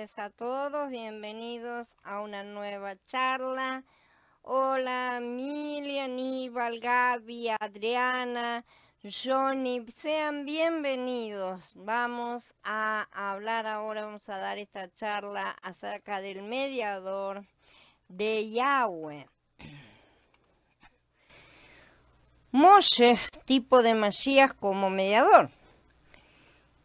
tardes a todos, bienvenidos a una nueva charla. Hola, Emilia, Aníbal, Gaby, Adriana, Johnny, sean bienvenidos. Vamos a hablar ahora, vamos a dar esta charla acerca del mediador de Yahweh. Moshe, tipo de Mashiach como mediador.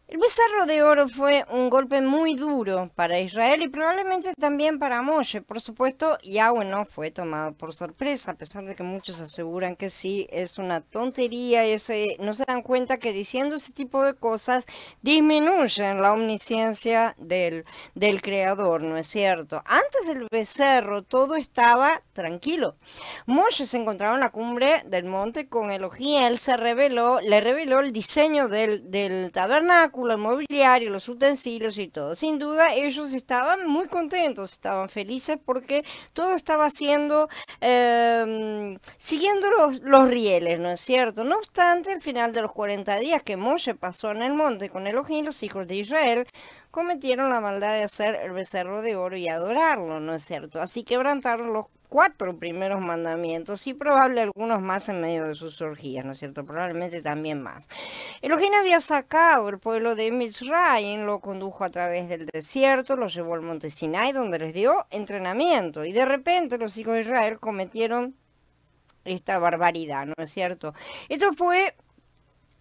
El becerro de oro fue un golpe muy duro para Israel y probablemente también para Moshe. Por supuesto, Yahweh no fue tomado por sorpresa, a pesar de que muchos aseguran que sí, es una tontería y no se dan cuenta que diciendo ese tipo de cosas disminuyen la omnisciencia del Creador, ¿no es cierto? Antes del becerro todo estaba tranquilo. Moshe se encontraba en la cumbre del monte con Elohim. Él le reveló el diseño del tabernáculo, el mobiliario, los utensilios y todo. Sin duda ellos estaban muy contentos, estaban felices porque todo estaba siguiendo los rieles, ¿no es cierto? No obstante, al final de los 40 días que Moshe pasó en el monte con Elohim, los hijos de Israel cometieron la maldad de hacer el becerro de oro y adorarlo, ¿no es cierto? Así quebrantaron los 4 primeros mandamientos y probable algunos más en medio de sus orgías, ¿no es cierto? Probablemente también más. Elohim había sacado el pueblo de Mitzrayim, lo condujo a través del desierto, lo llevó al monte Sinai, donde les dio entrenamiento. Y de repente los hijos de Israel cometieron esta barbaridad, ¿no es cierto? Esto fue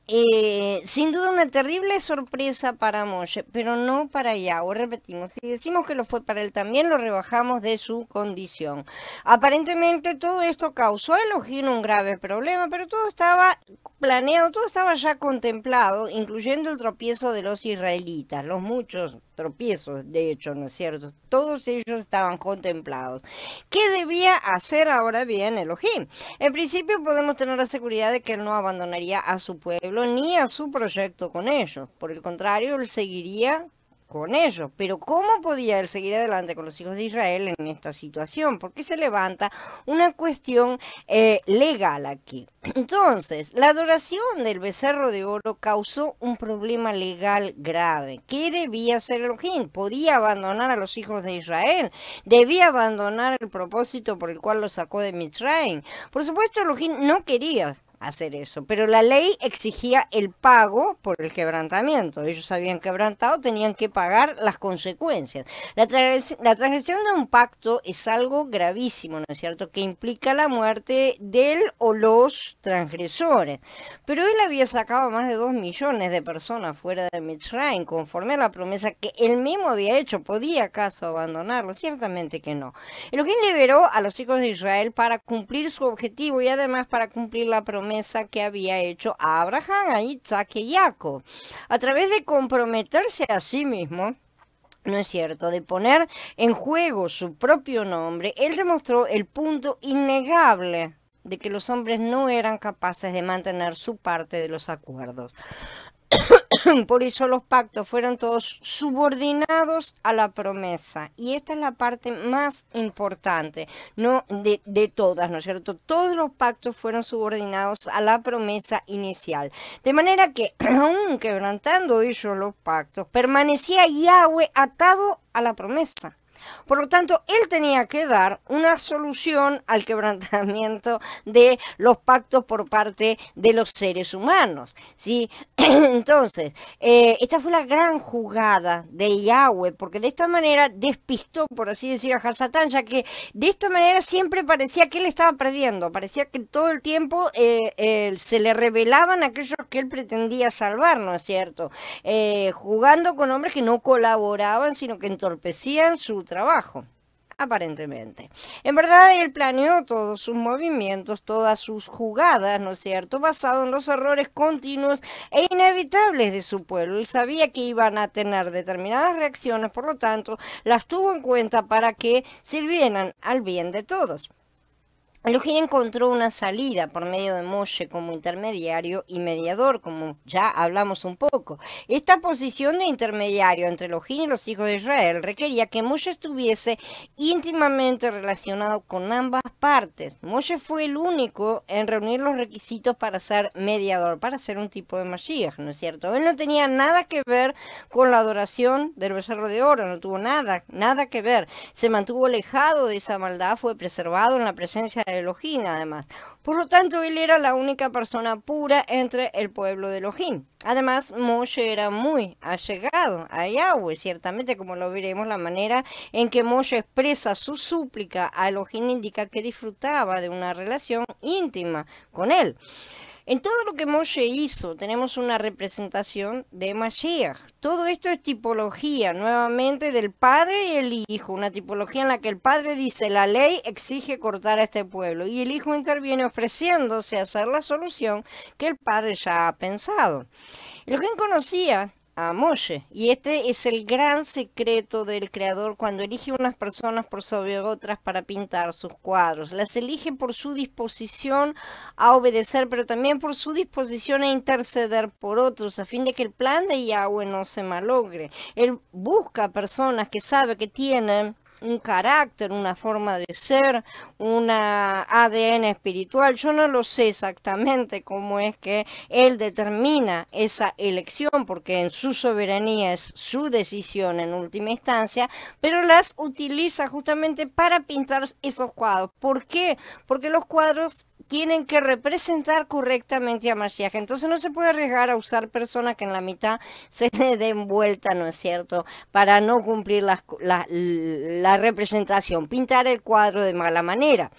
sin duda una terrible sorpresa para Moshe, pero no para Yahweh. Repetimos, si decimos que lo fue para él también, lo rebajamos de su condición. Aparentemente todo esto causó a Elohim un grave problema, pero todo estaba planeado, todo estaba ya contemplado, incluyendo el tropiezo de los israelitas, los muchos tropiezos, de hecho, ¿no es cierto? Todos ellos estaban contemplados. ¿Qué debía hacer ahora bien Elohim? En principio podemos tener la seguridad de que él no abandonaría a su pueblo ni a su proyecto con ellos. Por el contrario, él seguiría con ellos. Pero ¿cómo podía él seguir adelante con los hijos de Israel en esta situación? Porque se levanta una cuestión legal aquí. Entonces, la adoración del becerro de oro causó un problema legal grave. ¿Qué debía hacer Elohim? ¿Podía abandonar a los hijos de Israel? ¿Debía abandonar el propósito por el cual los sacó de Mitzrayim? Por supuesto, Elohim no quería hacer eso, pero la ley exigía el pago por el quebrantamiento. Ellos habían quebrantado, tenían que pagar las consecuencias. La transgresión de un pacto es algo gravísimo, ¿no es cierto?, que implica la muerte del o los transgresores. Pero él había sacado a más de 2 millones de personas fuera de Mitzrayim, conforme a la promesa que él mismo había hecho. ¿Podía acaso abandonarlo? Ciertamente que no. Elohim liberó a los hijos de Israel para cumplir su objetivo y además para cumplir la promesa que había hecho a Abraham, a Isaac y Jacob. A través de comprometerse a sí mismo, ¿no es cierto?, de poner en juego su propio nombre, él demostró el punto innegable de que los hombres no eran capaces de mantener su parte de los acuerdos. Por eso los pactos fueron todos subordinados a la promesa. Y esta es la parte más importante, ¿no?, de todas, ¿no es cierto? Todos los pactos fueron subordinados a la promesa inicial. De manera que, aun quebrantando ellos los pactos, permanecía Yahweh atado a la promesa. Por lo tanto, él tenía que dar una solución al quebrantamiento de los pactos por parte de los seres humanos, ¿sí? Entonces, esta fue la gran jugada de Yahweh, porque de esta manera despistó, por así decir, a Hasatán, ya que de esta manera siempre parecía que él estaba perdiendo, parecía que todo el tiempo se le revelaban aquellos que él pretendía salvar, ¿no es cierto? Jugando con hombres que no colaboraban, sino que entorpecían su trabajo, aparentemente. En verdad, él planeó todos sus movimientos, todas sus jugadas, ¿no es cierto?, basado en los errores continuos e inevitables de su pueblo. Él sabía que iban a tener determinadas reacciones, por lo tanto, las tuvo en cuenta para que sirvieran al bien de todos. Elohim encontró una salida por medio de Moshe como intermediario y mediador, como ya hablamos un poco. Esta posición de intermediario entre Elohim y los hijos de Israel requería que Moshe estuviese íntimamente relacionado con ambas partes. Moshe fue el único en reunir los requisitos para ser mediador, para ser un tipo de Mashiach, ¿no es cierto? Él no tenía nada que ver con la adoración del becerro de oro, no tuvo nada que ver. Se mantuvo alejado de esa maldad, fue preservado en la presencia de Elohim, además. Por lo tanto, él era la única persona pura entre el pueblo de Elohim. Además, Moshe era muy allegado a Yahweh, ciertamente, como lo veremos, la manera en que Moshe expresa su súplica a Elohim indica que disfrutaba de una relación íntima con él. En todo lo que Moshe hizo tenemos una representación de Mashiach. Todo esto es tipología, nuevamente, del Padre y el Hijo. Una tipología en la que el Padre dice, la ley exige cortar a este pueblo. Y el Hijo interviene ofreciéndose a hacer la solución que el Padre ya ha pensado. Elohim conocía a Moshe, y este es el gran secreto del Creador cuando elige unas personas por sobre otras para pintar sus cuadros. Las elige por su disposición a obedecer, pero también por su disposición a interceder por otros, a fin de que el plan de Yahweh no se malogre. Él busca personas que sabe que tienen un carácter, una forma de ser, una ADN espiritual. Yo no lo sé exactamente cómo es que él determina esa elección, porque en su soberanía es su decisión en última instancia, pero las utiliza justamente para pintar esos cuadros. ¿Por qué? Porque los cuadros tienen que representar correctamente a Mashiach. Entonces no se puede arriesgar a usar personas que en la mitad se le den vuelta, ¿no es cierto? Para no cumplir la representación, pintar el cuadro de mala manera.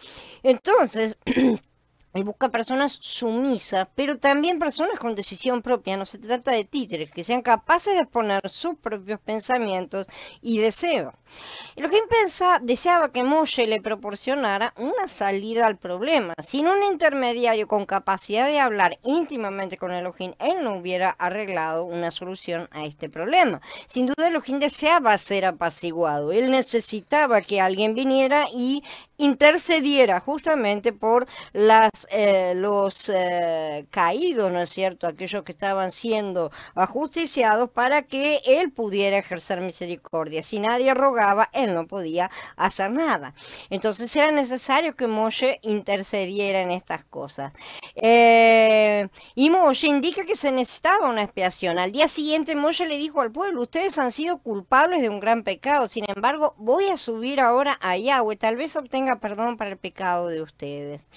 Entonces, él busca personas sumisas, pero también personas con decisión propia. No se trata de títeres, que sean capaces de exponer sus propios pensamientos y deseos. Elohim deseaba que Moshe le proporcionara una salida al problema. Sin un intermediario con capacidad de hablar íntimamente con Elohim, él no hubiera arreglado una solución a este problema. Sin duda, Elohim deseaba ser apaciguado. Él necesitaba que alguien viniera y intercediera justamente por los caídos, ¿no es cierto? Aquellos que estaban siendo ajusticiados, para que él pudiera ejercer misericordia. Si nadie rogaba, él no podía hacer nada. Entonces era necesario que Moshe intercediera en estas cosas. Y Moshe indica que se necesitaba una expiación. Al día siguiente Moshe le dijo al pueblo, ustedes han sido culpables de un gran pecado, sin embargo voy a subir ahora a Yahweh, tal vez obtenga perdón para el pecado de ustedes.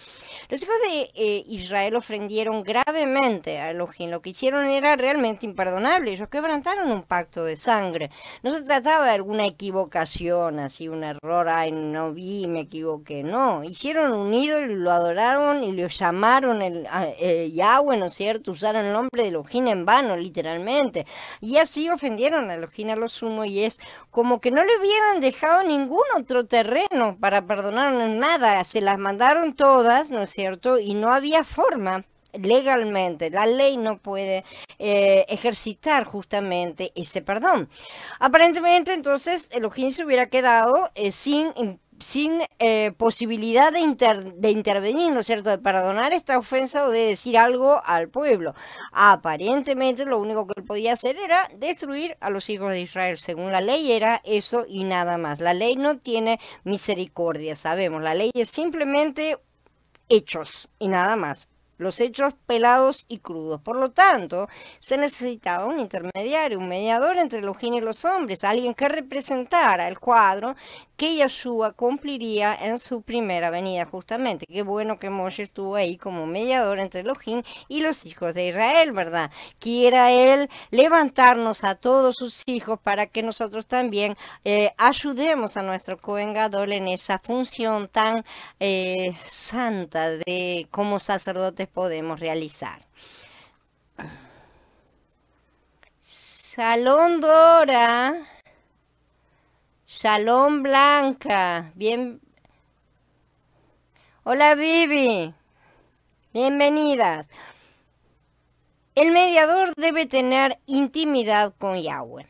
Los hijos de Israel ofendieron gravemente a Elohim. Lo que hicieron era realmente imperdonable. Ellos quebrantaron un pacto de sangre. No se trataba de alguna equivocación, así un error, ay, no vi, me equivoqué. No, hicieron un ídolo y lo adoraron y lo llamaron Yahweh, ¿no es cierto? Usaron el nombre de Elohim en vano, literalmente. Y así ofendieron a Elohim a lo sumo, y es como que no le hubieran dejado ningún otro terreno para perdonar nada. Se las mandaron todas, ¿no es cierto? Y no había forma. Legalmente, la ley no puede ejercitar justamente ese perdón. Aparentemente, entonces, Elohim se hubiera quedado sin posibilidad de intervenir, ¿no es cierto?, de perdonar esta ofensa o de decir algo al pueblo. Aparentemente lo único que él podía hacer era destruir a los hijos de Israel. Según la ley era eso y nada más. La ley no tiene misericordia, sabemos. La ley es simplemente hechos y nada más. Los hechos pelados y crudos. Por lo tanto, se necesitaba un intermediario, un mediador entre Elohim y los hombres, alguien que representara el cuadro que Yeshua cumpliría en su primera venida, justamente. Qué bueno que Moshe estuvo ahí como mediador entre Elohim y los hijos de Israel, ¿verdad? Quiera él levantarnos a todos sus hijos para que nosotros también ayudemos a nuestro Cohen Gadol en esa función tan santa de como sacerdotes podemos realizar. Shalom Dora. Shalom Blanca. Bien. Hola Vivi. Bienvenidas. El mediador debe tener intimidad con Yahweh.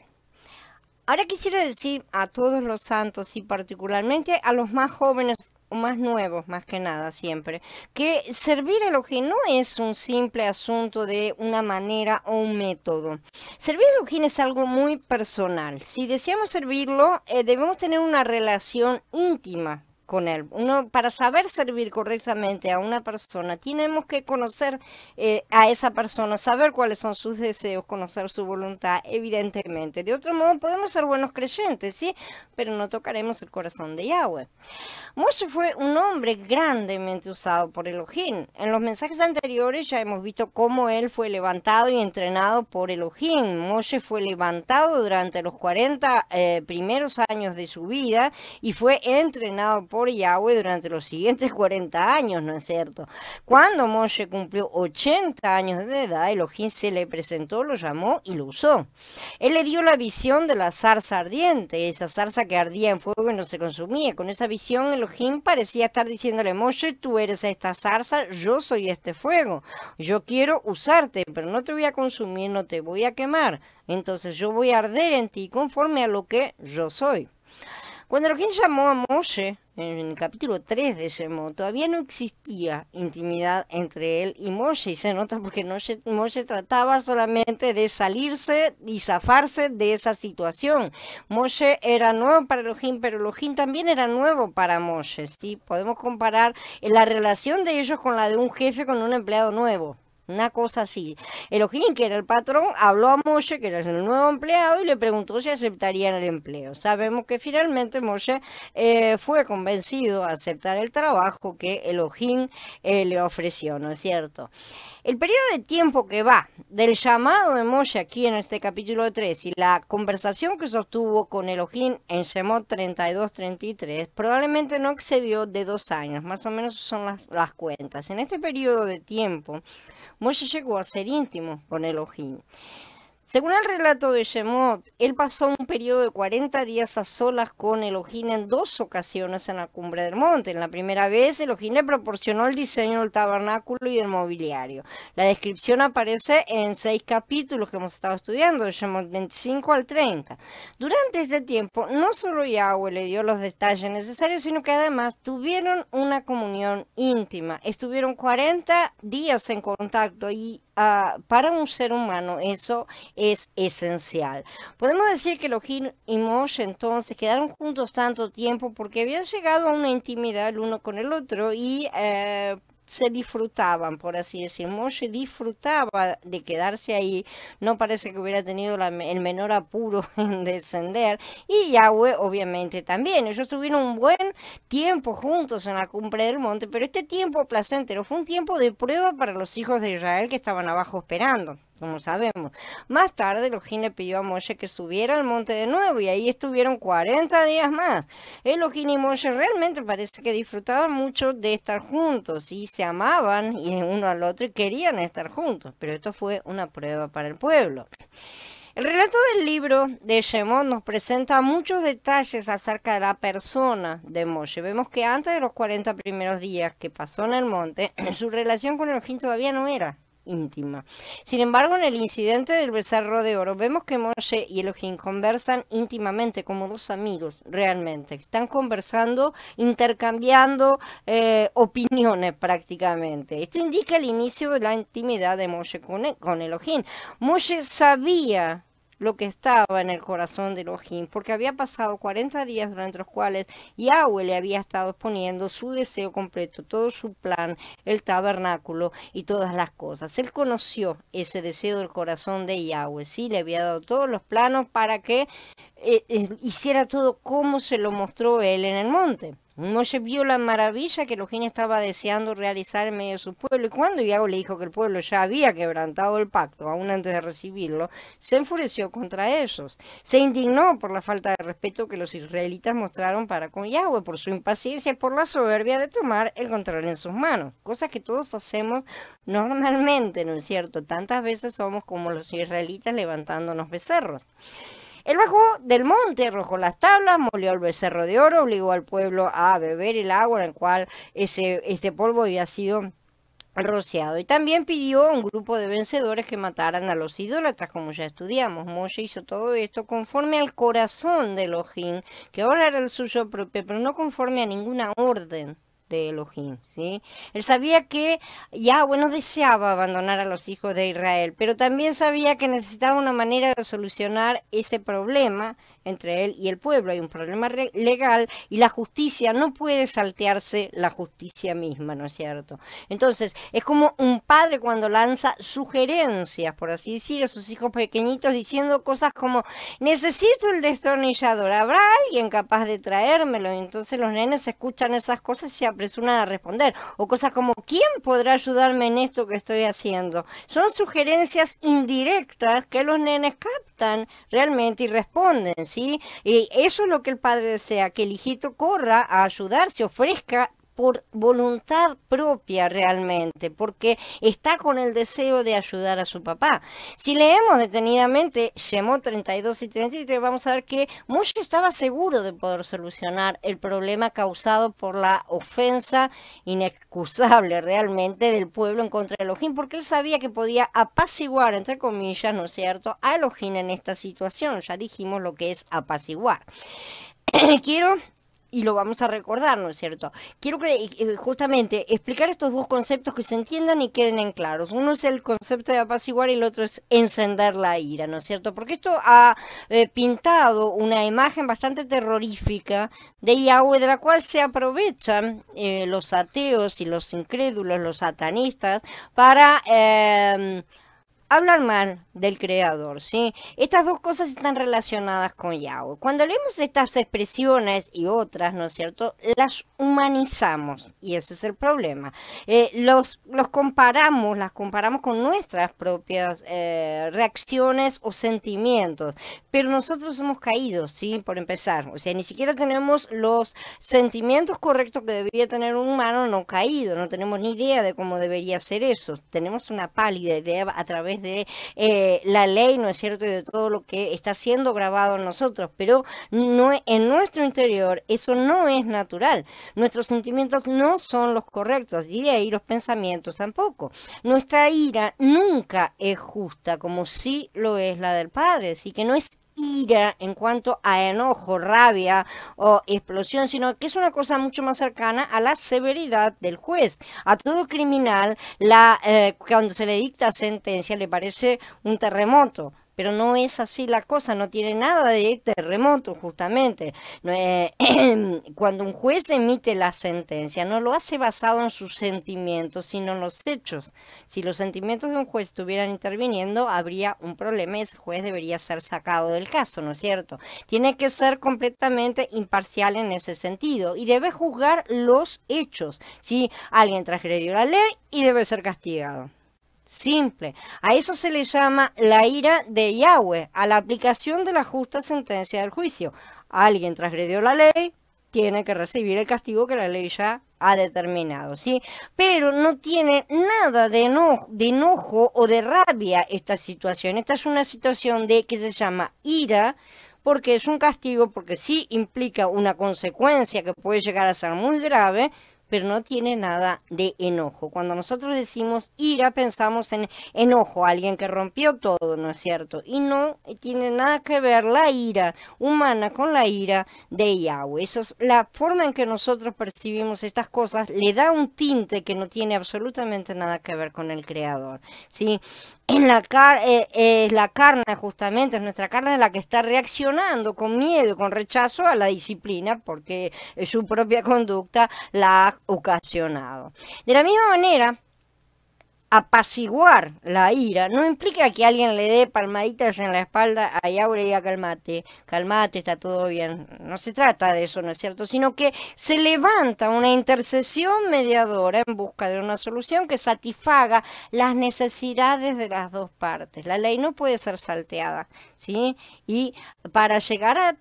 Ahora quisiera decir a todos los santos y particularmente a los más jóvenes o más nuevos, más que nada siempre, que servir a Elohim no es un simple asunto de una manera o un método. Servir a Elohim es algo muy personal. Si deseamos servirlo, debemos tener una relación íntima con él. Para saber servir correctamente a una persona, tenemos que conocer a esa persona, saber cuáles son sus deseos, conocer su voluntad, evidentemente. De otro modo, podemos ser buenos creyentes, ¿sí? Pero no tocaremos el corazón de Yahweh. Moshe fue un hombre grandemente usado por Elohim. En los mensajes anteriores ya hemos visto cómo él fue levantado y entrenado por Elohim. Moshe fue levantado durante los 40 primeros años de su vida y fue entrenado por Yahweh durante los siguientes 40 años, ¿no es cierto? Cuando Moshe cumplió 80 años de edad, Elohim se le presentó, lo llamó y lo usó. Él le dio la visión de la zarza ardiente, esa zarza que ardía en fuego y no se consumía. Con esa visión, Elohim parecía estar diciéndole: Moshe, tú eres esta zarza, yo soy este fuego. Yo quiero usarte, pero no te voy a consumir, no te voy a quemar. Entonces yo voy a arder en ti conforme a lo que yo soy. Cuando Elohim llamó a Moshe, en el capítulo 3 de Shemot, todavía no existía intimidad entre él y Moshe, y se nota porque Moshe trataba solamente de salirse y zafarse de esa situación. Moshe era nuevo para Elohim, pero Elohim también era nuevo para Moshe, ¿sí? Podemos comparar la relación de ellos con la de un jefe con un empleado nuevo. Una cosa así. Elohim, que era el patrón, habló a Moshe, que era el nuevo empleado, y le preguntó si aceptarían el empleo. Sabemos que finalmente Moshe fue convencido a aceptar el trabajo que Elohim le ofreció, ¿no es cierto? El periodo de tiempo que va del llamado de Moshe aquí en este capítulo 3 y la conversación que sostuvo con Elohim en Shemot 32-33 probablemente no excedió de 2 años, más o menos son las cuentas. En este periodo de tiempo, Moshe llegó a ser íntimo con Elohim. Según el relato de Shemot, él pasó un periodo de 40 días a solas con Elohim en 2 ocasiones en la cumbre del monte. En la primera vez, Elohim le proporcionó el diseño del tabernáculo y del mobiliario. La descripción aparece en 6 capítulos que hemos estado estudiando, de Shemot 25 al 30. Durante este tiempo, no solo Yahweh le dio los detalles necesarios, sino que además tuvieron una comunión íntima. Estuvieron 40 días en contacto y para un ser humano eso es esencial. Podemos decir que Elohim y Moshe entonces quedaron juntos tanto tiempo porque habían llegado a una intimidad el uno con el otro y se disfrutaban, por así decir. Moshe disfrutaba de quedarse ahí, no parece que hubiera tenido el menor apuro en descender, y Yahweh obviamente también. Ellos tuvieron un buen tiempo juntos en la cumbre del monte, pero este tiempo placentero fue un tiempo de prueba para los hijos de Israel que estaban abajo esperando, como sabemos. Más tarde Elohim le pidió a Moshe que subiera al monte de nuevo y ahí estuvieron 40 días más. Elohim y Moshe realmente parece que disfrutaban mucho de estar juntos y se amaban y uno al otro y querían estar juntos, pero esto fue una prueba para el pueblo. El relato del libro de Shemot nos presenta muchos detalles acerca de la persona de Moshe. Vemos que antes de los 40 primeros días que pasó en el monte, su relación con Elohim todavía no era íntima. Sin embargo, en el incidente del becerro de oro, vemos que Moshe y Elohim conversan íntimamente como 2 amigos, realmente. Están conversando, intercambiando opiniones prácticamente. Esto indica el inicio de la intimidad de Moshe con Elohim. Moshe sabía lo que estaba en el corazón de Elohim, porque había pasado 40 días durante los cuales Yahweh le había estado exponiendo su deseo completo, todo su plan, el tabernáculo y todas las cosas. Él conoció ese deseo del corazón de Yahweh, sí, le había dado todos los planos para que hiciera todo como se lo mostró él en el monte. Moshe vio la maravilla que Elohim estaba deseando realizar en medio de su pueblo, y cuando Yahweh le dijo que el pueblo ya había quebrantado el pacto, aún antes de recibirlo, se enfureció contra ellos. Se indignó por la falta de respeto que los israelitas mostraron para con Yahweh, por su impaciencia y por la soberbia de tomar el control en sus manos. Cosas que todos hacemos normalmente, ¿no es cierto? Tantas veces somos como los israelitas levantándonos becerros. Él bajó del monte, arrojó las tablas, molió el becerro de oro, obligó al pueblo a beber el agua en el cual este polvo había sido rociado. Y también pidió a un grupo de vencedores que mataran a los idólatras, como ya estudiamos. Moshe hizo todo esto conforme al corazón de Elohim, que ahora era el suyo propio, pero no conforme a ninguna orden de Elohim, ¿sí? Él sabía que Yahweh no deseaba abandonar a los hijos de Israel, pero también sabía que necesitaba una manera de solucionar ese problema entre él y el pueblo. Hay un problema legal y la justicia no puede saltearse la justicia misma, ¿no es cierto? Entonces, es como un padre cuando lanza sugerencias, por así decir, a sus hijos pequeñitos diciendo cosas como, necesito el destornillador, ¿habrá alguien capaz de traérmelo? Y entonces los nenes escuchan esas cosas y se apresuran a responder. O cosas como, ¿quién podrá ayudarme en esto que estoy haciendo? Son sugerencias indirectas que los nenes captan realmente y responden, ¿sí? Y eso es lo que el padre desea, que el hijito corra a ayudar, se ofrezca por voluntad propia realmente, porque está con el deseo de ayudar a su papá. Si leemos detenidamente Shemot 32 y 33, vamos a ver que Moshe estaba seguro de poder solucionar el problema causado por la ofensa inexcusable realmente del pueblo en contra de Elohim, porque él sabía que podía apaciguar, entre comillas, ¿no es cierto?, a Elohim en esta situación. Ya dijimos lo que es apaciguar. Quiero... Y lo vamos a recordar, ¿no es cierto? Quiero que justamente explicar estos dos conceptos que se entiendan y queden en claros. Uno es el concepto de apaciguar y el otro es encender la ira, ¿no es cierto? Porque esto ha pintado una imagen bastante terrorífica de Yahweh, de la cual se aprovechan los ateos y los incrédulos, los satanistas, para... hablar mal del creador, ¿sí? Estas dos cosas están relacionadas con Yahweh. Cuando leemos estas expresiones y otras, ¿no es cierto?, las humanizamos, y ese es el problema. Los comparamos, las comparamos con nuestras propias reacciones o sentimientos, pero nosotros hemos caído, ¿sí?, por empezar. O sea, ni siquiera tenemos los sentimientos correctos que debería tener un humano no caído, no tenemos ni idea de cómo debería ser eso. Tenemos una pálida idea a través de la ley, ¿no es cierto?, y de todo lo que está siendo grabado en nosotros, pero no, en nuestro interior eso no es natural. Nuestros sentimientos no son los correctos y de ahí los pensamientos tampoco. Nuestra ira nunca es justa como sí lo es la del Padre, así que no es ira en cuanto a enojo, rabia o explosión, sino que es una cosa mucho más cercana a la severidad del juez. A todo criminal, cuando se le dicta sentencia, le parece un terremoto. Pero no es así la cosa, no tiene nada de terremoto justamente. Cuando un juez emite la sentencia, no lo hace basado en sus sentimientos, sino en los hechos. Si los sentimientos de un juez estuvieran interviniendo, habría un problema y ese juez debería ser sacado del caso, ¿no es cierto? Tiene que ser completamente imparcial en ese sentido y debe juzgar los hechos. Si alguien transgredió la ley y debe ser castigado. Simple. A eso se le llama la ira de Yahweh, a la aplicación de la justa sentencia del juicio. Alguien transgredió la ley, tiene que recibir el castigo que la ley ya ha determinado, ¿sí? Pero no tiene nada de enojo o de rabia esta situación. Esta es una situación que se llama ira, porque es un castigo, porque sí implica una consecuencia que puede llegar a ser muy grave, pero no tiene nada de enojo. Cuando nosotros decimos ira, pensamos en enojo, alguien que rompió todo, ¿no es cierto? Y no tiene nada que ver la ira humana con la ira de Yahweh. Eso es la forma en que nosotros percibimos estas cosas, le da un tinte que no tiene absolutamente nada que ver con el Creador, ¿sí? La carne justamente, es nuestra carne la que está reaccionando con miedo, con rechazo a la disciplina, porque su propia conducta la ha ocasionado. De la misma manera, apaciguar la ira no implica que alguien le dé palmaditas en la espalda a Yahweh y diga calmate, calmate, está todo bien. No se trata de eso, ¿no es cierto? Sino que se levanta una intercesión mediadora en busca de una solución que satisfaga las necesidades de las dos partes. La ley no puede ser salteada, ¿sí? Y para llegar a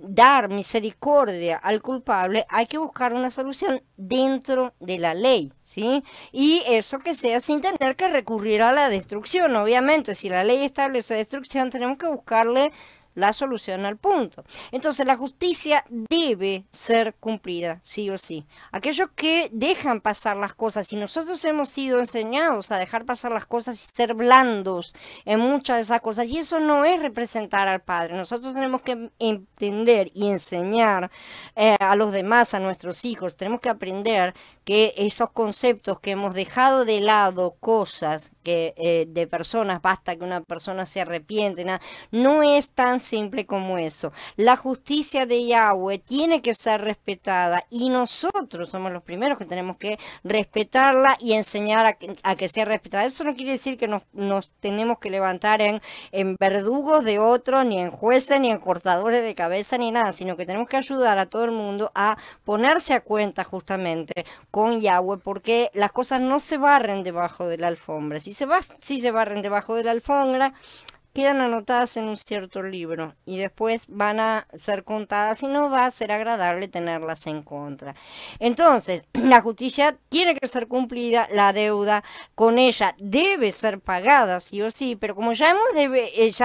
dar misericordia al culpable hay que buscar una solución dentro de la ley, ¿sí? Y eso que sea sin tener que recurrir a la destrucción. Obviamente, si la ley establece destrucción, tenemos que buscarle la solución al punto. Entonces la justicia debe ser cumplida, sí o sí. Aquellos que dejan pasar las cosas, y nosotros hemos sido enseñados a dejar pasar las cosas y ser blandos en muchas de esas cosas, y eso no es representar al Padre. Nosotros tenemos que entender y enseñar a los demás, a nuestros hijos, tenemos que aprender que esos conceptos que hemos dejado de lado, cosas que de personas, basta que una persona se arrepiente, nada, no es tan simple como eso. La justicia de Yahweh tiene que ser respetada y nosotros somos los primeros que tenemos que respetarla y enseñar a que sea respetada. Eso no quiere decir que nos tenemos que levantar en verdugos de otros, ni en jueces, ni en cortadores de cabeza, ni nada, sino que tenemos que ayudar a todo el mundo a ponerse a cuenta justamente con Yahweh, porque las cosas no se barren debajo de la alfombra. Si se barren debajo de la alfombra, quedan anotadas en un cierto libro y después van a ser contadas y no va a ser agradable tenerlas en contra. Entonces, la justicia tiene que ser cumplida, la deuda con ella debe ser pagada, sí o sí, pero como ya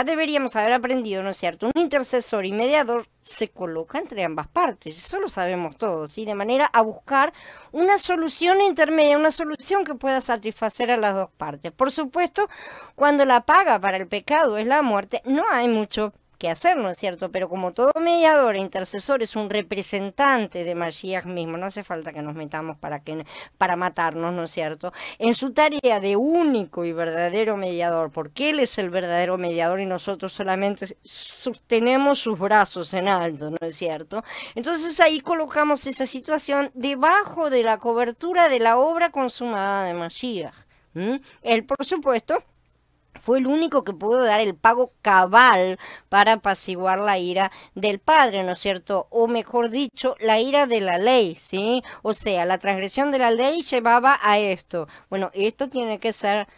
deberíamos haber aprendido, ¿no es cierto? Un intercesor y mediador se coloca entre ambas partes, eso lo sabemos todos, ¿sí? De manera a buscar una solución intermedia, una solución que pueda satisfacer a las dos partes. Por supuesto, cuando la paga para el pecado es la muerte, no hay mucho que hacer, ¿no es cierto? Pero como todo mediador e intercesor es un representante de Mashiach mismo, no hace falta que nos metamos para matarnos, ¿no es cierto? En su tarea de único y verdadero mediador, porque Él es el verdadero mediador y nosotros solamente sostenemos sus brazos en alto, ¿no es cierto? Entonces ahí colocamos esa situación debajo de la cobertura de la obra consumada de Mashiach. Él, por supuesto, fue el único que pudo dar el pago cabal para apaciguar la ira del Padre, ¿no es cierto? O mejor dicho, la ira de la ley, ¿sí? O sea, la transgresión de la ley llevaba a esto. Bueno, esto tiene que ser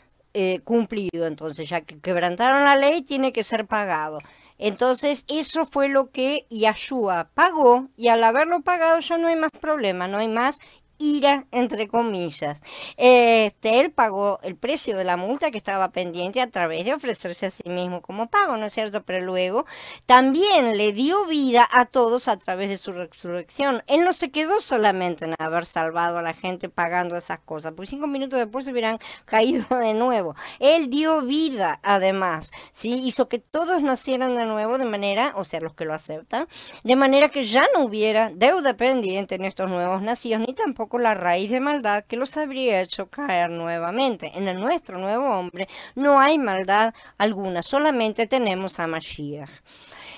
cumplido, entonces, ya que quebrantaron la ley, tiene que ser pagado. Entonces, eso fue lo que Yahshua pagó, y al haberlo pagado ya no hay más problema, no hay más ira, entre comillas. Él pagó el precio de la multa que estaba pendiente a través de ofrecerse a sí mismo como pago, ¿no es cierto? Pero luego también le dio vida a todos a través de su resurrección. Él no se quedó solamente en haber salvado a la gente pagando esas cosas, porque 5 minutos después se hubieran caído de nuevo. Él dio vida, además, ¿sí? Hizo que todos nacieran de nuevo de manera, o sea, los que lo aceptan, de manera que ya no hubiera deuda pendiente en estos nuevos nacidos, ni tampoco la raíz de maldad que los habría hecho caer nuevamente. En nuestro nuevo hombre no hay maldad alguna, solamente tenemos a Mashiach.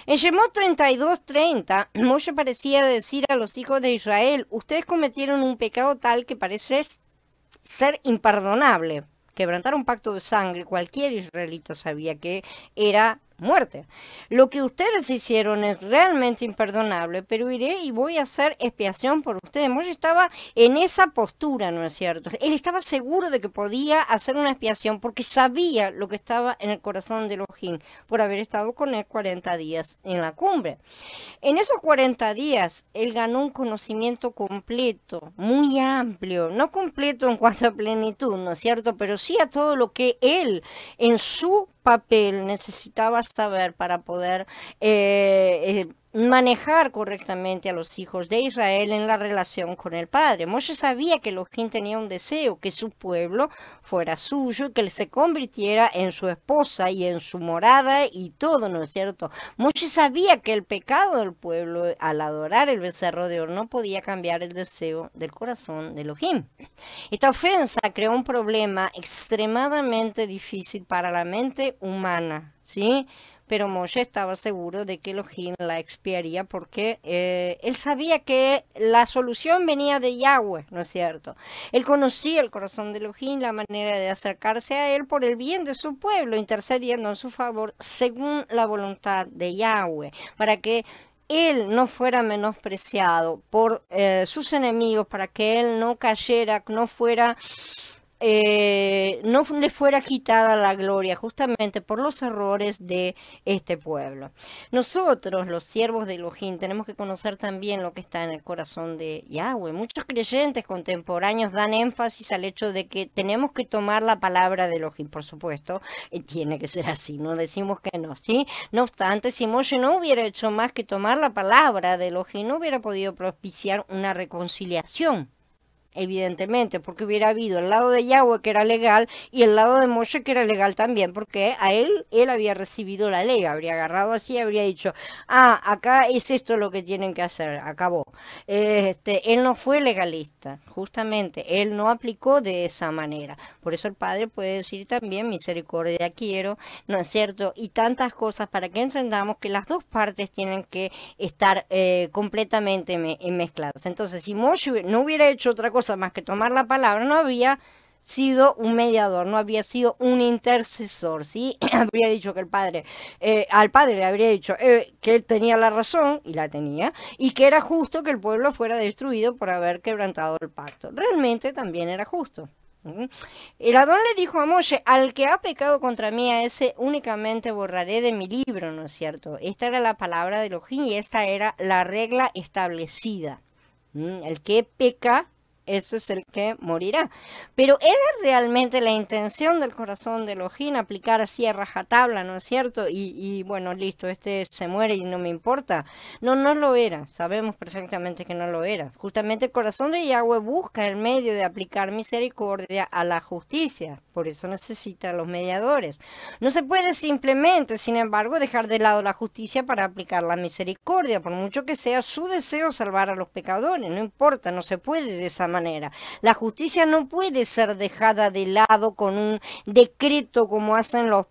En Shemot 32:30, Moshe parecía decir a los hijos de Israel: ustedes cometieron un pecado tal que parece ser imperdonable. Quebrantar un pacto de sangre, cualquier israelita sabía que era muerte. Lo que ustedes hicieron es realmente imperdonable, pero iré y voy a hacer expiación por ustedes. Moshe estaba en esa postura, ¿no es cierto? Él estaba seguro de que podía hacer una expiación porque sabía lo que estaba en el corazón de Elohim por haber estado con él 40 días en la cumbre. En esos 40 días, él ganó un conocimiento completo, muy amplio, no completo en cuanto a plenitud, ¿no es cierto? Pero sí a todo lo que él en su papel necesitaba saber para poder manejar correctamente a los hijos de Israel en la relación con el Padre. Moshe sabía que Elohim tenía un deseo, que su pueblo fuera suyo, que él se convirtiera en su esposa y en su morada y todo, ¿no es cierto? Moshe sabía que el pecado del pueblo al adorar el becerro de oro no podía cambiar el deseo del corazón de Elohim. Esta ofensa creó un problema extremadamente difícil para la mente humana, ¿sí? Pero Moshe estaba seguro de que Elohim la expiaría porque él sabía que la solución venía de Yahweh, ¿no es cierto? Él conocía el corazón de Elohim, la manera de acercarse a él por el bien de su pueblo, intercediendo en su favor según la voluntad de Yahweh, para que él no fuera menospreciado por sus enemigos, para que él no cayera, no fuera no le fuera quitada la gloria justamente por los errores de este pueblo. Nosotros, los siervos de Elohim, tenemos que conocer también lo que está en el corazón de Yahweh. Muchos creyentes contemporáneos dan énfasis al hecho de que tenemos que tomar la palabra de Elohim, por supuesto, tiene que ser así, no decimos que no, ¿sí? No obstante, si Moshe no hubiera hecho más que tomar la palabra de Elohim, no hubiera podido propiciar una reconciliación. Evidentemente, porque hubiera habido el lado de Yahweh que era legal y el lado de Moshe que era legal también, porque a él había recibido la ley, habría agarrado así y habría dicho, ah, acá es esto lo que tienen que hacer, acabó. Él no fue legalista, justamente, él no aplicó de esa manera. Por eso el Padre puede decir también, misericordia quiero, ¿no es cierto? Y tantas cosas para que entendamos que las dos partes tienen que estar completamente mezcladas. Entonces, si Moshe no hubiera hecho otra cosa más que tomar la palabra, no había sido un mediador, no había sido un intercesor, ¿sí? Habría dicho que el padre, al padre le habría dicho que él tenía la razón, y la tenía, y que era justo que el pueblo fuera destruido por haber quebrantado el pacto. Realmente también era justo. El Adón le dijo a Moshe, al que ha pecado contra mí, a ese únicamente borraré de mi libro, ¿no es cierto? Esta era la palabra de Elohim y esta era la regla establecida. El que peca, ese es el que morirá. Pero ¿era realmente la intención del corazón de Elohim aplicar así a rajatabla, ¿no es cierto? Y bueno, listo, este se muere y no me importa. No, no lo era. Sabemos perfectamente que no lo era. Justamente el corazón de Yahweh busca el medio de aplicar misericordia a la justicia. Por eso necesita a los mediadores. No se puede simplemente, sin embargo, dejar de lado la justicia para aplicar la misericordia, por mucho que sea su deseo salvar a los pecadores. No importa, no se puede de esa manera. La justicia no puede ser dejada de lado con un decreto como hacen los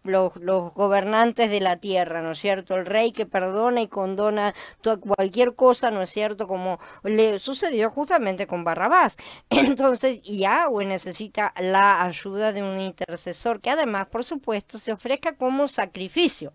gobernantes de la tierra, ¿no es cierto? El rey que perdona y condona cualquier cosa, ¿no es cierto? Como le sucedió justamente con Barrabás. Entonces, Yahweh necesita la ayuda de un intercesor que además, por supuesto, se ofrezca como sacrificio.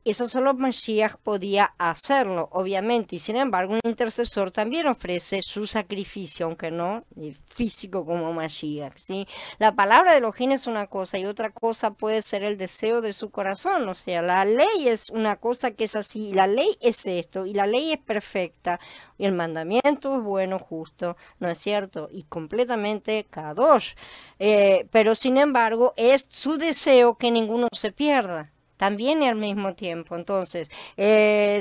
Eso solo Mashiach podía hacerlo, obviamente, y sin embargo un intercesor también ofrece su sacrificio, aunque no físico como Mashiach, ¿sí? La palabra de Elohim es una cosa y otra cosa puede ser el deseo de su corazón, o sea, la ley es una cosa que es así, y la ley es esto, y la ley es perfecta, y el mandamiento es bueno, justo, ¿no es cierto? Y completamente kadosh, pero sin embargo es su deseo que ninguno se pierda. También y al mismo tiempo. Entonces,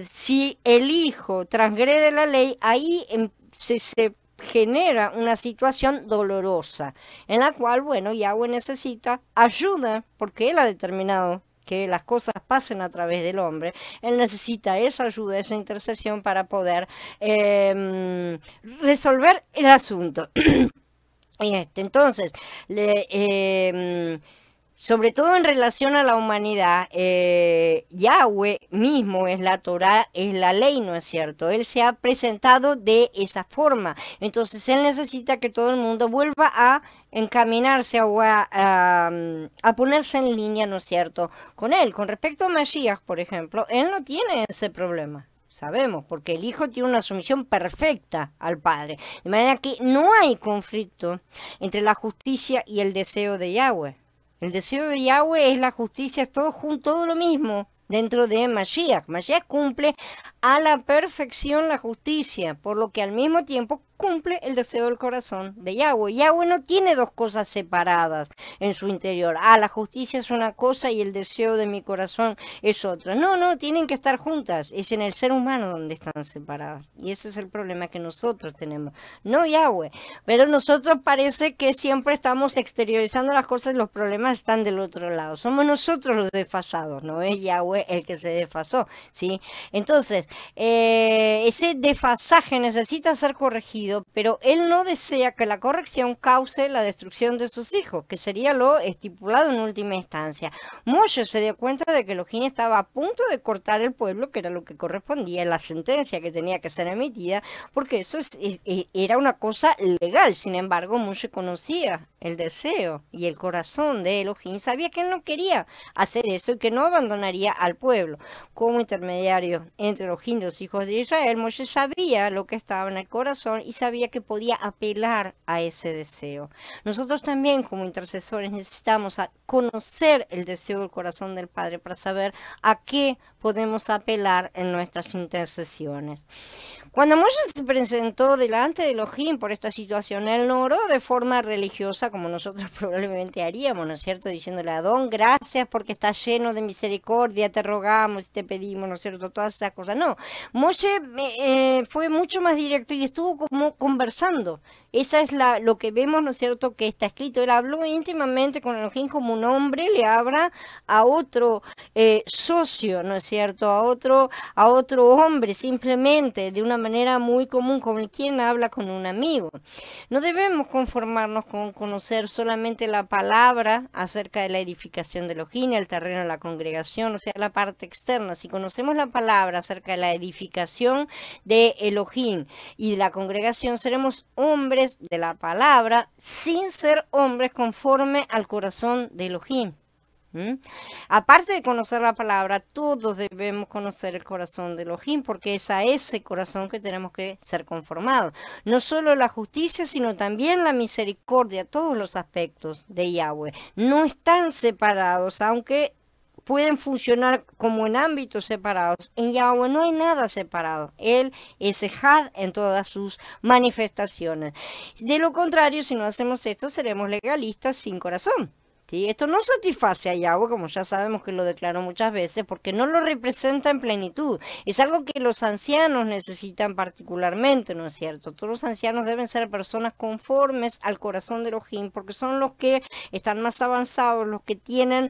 si el hijo transgrede la ley, ahí se genera una situación dolorosa, en la cual, bueno, Yahweh necesita ayuda, porque él ha determinado que las cosas pasen a través del hombre. Él necesita esa ayuda, esa intercesión para poder resolver el asunto. Entonces, sobre todo en relación a la humanidad, Yahweh mismo es la Torá, es la ley, ¿no es cierto? Él se ha presentado de esa forma. Entonces, él necesita que todo el mundo vuelva a encaminarse o a ponerse en línea, ¿no es cierto? Con él. Con respecto a Mashiach, por ejemplo, él no tiene ese problema. Sabemos, porque el Hijo tiene una sumisión perfecta al Padre. De manera que no hay conflicto entre la justicia y el deseo de Yahweh. El deseo de Yahweh es la justicia, es todo junto, todo lo mismo dentro de Mashiach. Mashiach cumple a la perfección la justicia, por lo que al mismo tiempo cumple el deseo del corazón de Yahweh. Yahweh no tiene dos cosas separadas en su interior. Ah, la justicia es una cosa y el deseo de mi corazón es otra. No, no, tienen que estar juntas. Es en el ser humano donde están separadas. Y ese es el problema que nosotros tenemos. No Yahweh. Pero nosotros parece que siempre estamos exteriorizando las cosas y los problemas están del otro lado. Somos nosotros los desfasados, no es Yahweh el que se desfasó, ¿sí? Entonces, ese desfasaje necesita ser corregido, pero él no desea que la corrección cause la destrucción de sus hijos, que sería lo estipulado en última instancia. Moshe se dio cuenta de que Elohim estaba a punto de cortar el pueblo, que era lo que correspondía, la sentencia que tenía que ser emitida, porque eso era una cosa legal. Sin embargo, Moshe conocía el deseo y el corazón de Elohim, sabía que él no quería hacer eso y que no abandonaría al pueblo como intermediario entre Elohim Elohim de los hijos de Israel, Moshe sabía lo que estaba en el corazón y sabía que podía apelar a ese deseo. Nosotros también como intercesores necesitamos conocer el deseo del corazón del Padre para saber a qué podemos apelar en nuestras intercesiones. Cuando Moshe se presentó delante de Elohim por esta situación, él no oró de forma religiosa como nosotros probablemente haríamos, ¿no es cierto? Diciéndole a Adón, gracias porque estás lleno de misericordia, te rogamos y te pedimos, ¿no es cierto? Todas esas cosas. No, Moshe fue mucho más directo y estuvo como conversando. Esa es lo que vemos, ¿no es cierto?, que está escrito. Él habló íntimamente con Elohim como un hombre le habla a otro socio, ¿no es cierto?, a otro hombre, simplemente, de una manera muy común, como quien habla con un amigo. No debemos conformarnos con conocer solamente la palabra acerca de la edificación de Elohim, el terreno de la congregación, o sea, la parte externa. Si conocemos la palabra acerca de la edificación de Elohim y de la congregación, seremos hombres de la palabra sin ser hombres conforme al corazón de Elohim. Aparte de conocer la palabra, todos debemos conocer el corazón de Elohim, porque es a ese corazón que tenemos que ser conformados. No solo la justicia, sino también la misericordia, todos los aspectos de Yahweh. No están separados, aunque pueden funcionar como en ámbitos separados. En Yahweh no hay nada separado. Él es Ejad en todas sus manifestaciones. De lo contrario, si no hacemos esto, seremos legalistas sin corazón. ¿Sí? Esto no satisface a Yahweh, como ya sabemos que lo declaró muchas veces, porque no lo representa en plenitud. Es algo que los ancianos necesitan particularmente, ¿no es cierto? Todos los ancianos deben ser personas conformes al corazón de Elohim, porque son los que están más avanzados, los que tienen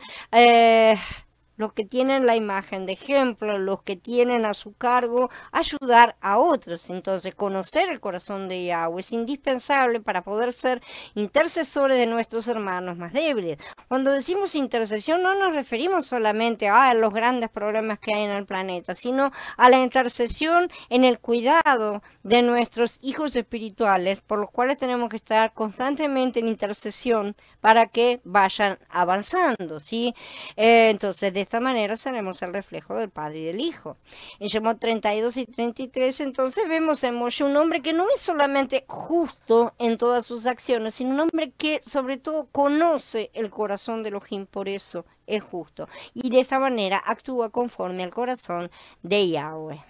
la imagen de ejemplo, los que tienen a su cargo ayudar a otros. Entonces, conocer el corazón de Yahweh es indispensable para poder ser intercesores de nuestros hermanos más débiles. Cuando decimos intercesión, no nos referimos solamente a los grandes problemas que hay en el planeta, sino a la intercesión en el cuidado de nuestros hijos espirituales, por los cuales tenemos que estar constantemente en intercesión para que vayan avanzando, ¿sí? Entonces, de esta manera seremos el reflejo del Padre y del Hijo. En Shemot 32 y 33, entonces vemos en Moshe un hombre que no es solamente justo en todas sus acciones, sino un hombre que sobre todo conoce el corazón de Elohim, por eso es justo. Y de esa manera actúa conforme al corazón de Yahweh.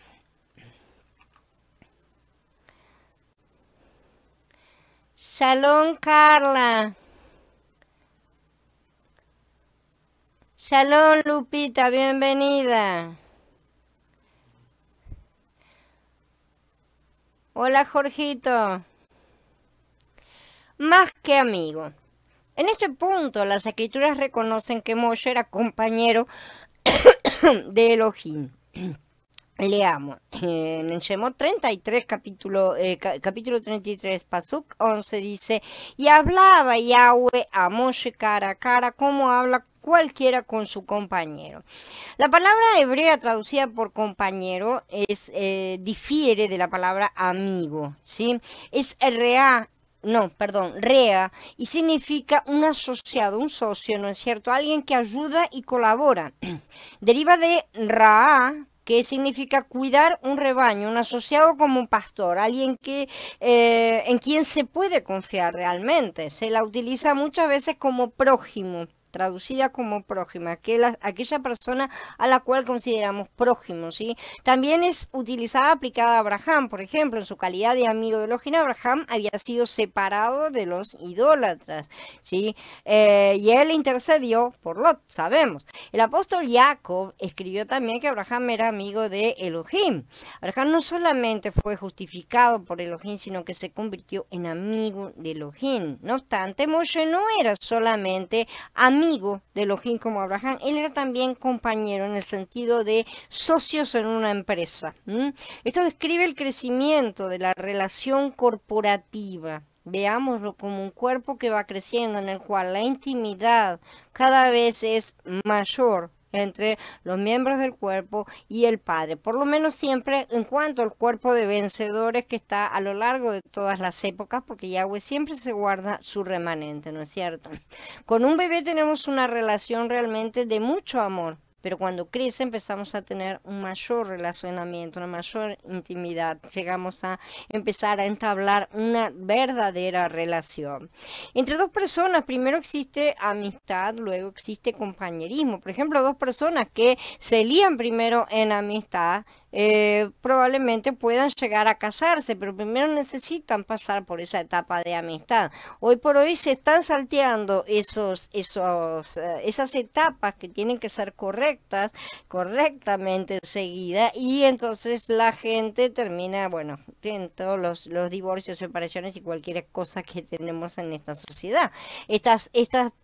Shalom, Carla. Shalom, Lupita, bienvenida. Hola, Jorgito. Más que amigo. En este punto, las escrituras reconocen que Moshe era compañero de Elohim. Leamos, en Shemot 33, capítulo 33, Pasuk 11, dice, y hablaba Yahweh a Moshe cara a cara, como habla cualquiera con su compañero. La palabra hebrea traducida por compañero difiere de la palabra amigo, ¿sí? Es rea, y significa un asociado, un socio, ¿no es cierto? Alguien que ayuda y colabora. Deriva de Ra, que significa cuidar un rebaño, un asociado como un pastor, alguien en quien se puede confiar realmente. Se la utiliza muchas veces como prójimo, traducida como prójima, aquella persona a la cual consideramos prójimo, ¿sí? También es utilizada, aplicada a Abraham, por ejemplo, en su calidad de amigo de Elohim. Abraham había sido separado de los idólatras, ¿sí? Y él intercedió por Lot, sabemos. El apóstol Jacob escribió también que Abraham era amigo de Elohim. Abraham no solamente fue justificado por Elohim, sino que se convirtió en amigo de Elohim. No obstante, Moshe no era solamente amigo de Elohim como Abraham, él era también compañero en el sentido de socios en una empresa. Esto describe el crecimiento de la relación corporativa. Veámoslo como un cuerpo que va creciendo, en el cual la intimidad cada vez es mayor entre los miembros del cuerpo y el Padre, por lo menos siempre en cuanto al cuerpo de vencedores que está a lo largo de todas las épocas, porque Yahweh siempre se guarda su remanente, ¿no es cierto? Con un bebé tenemos una relación realmente de mucho amor, pero cuando crece empezamos a tener un mayor relacionamiento, una mayor intimidad, llegamos a empezar a entablar una verdadera relación. Entre dos personas, primero existe amistad, luego existe compañerismo. Por ejemplo, dos personas que se lían primero en amistad, probablemente puedan llegar a casarse, pero primero necesitan pasar por esa etapa de amistad. Hoy por hoy se están salteando esas etapas que tienen que ser correctamente seguidas, y entonces la gente termina, bueno, en todos los divorcios, separaciones y cualquier cosa que tenemos en esta sociedad. Estas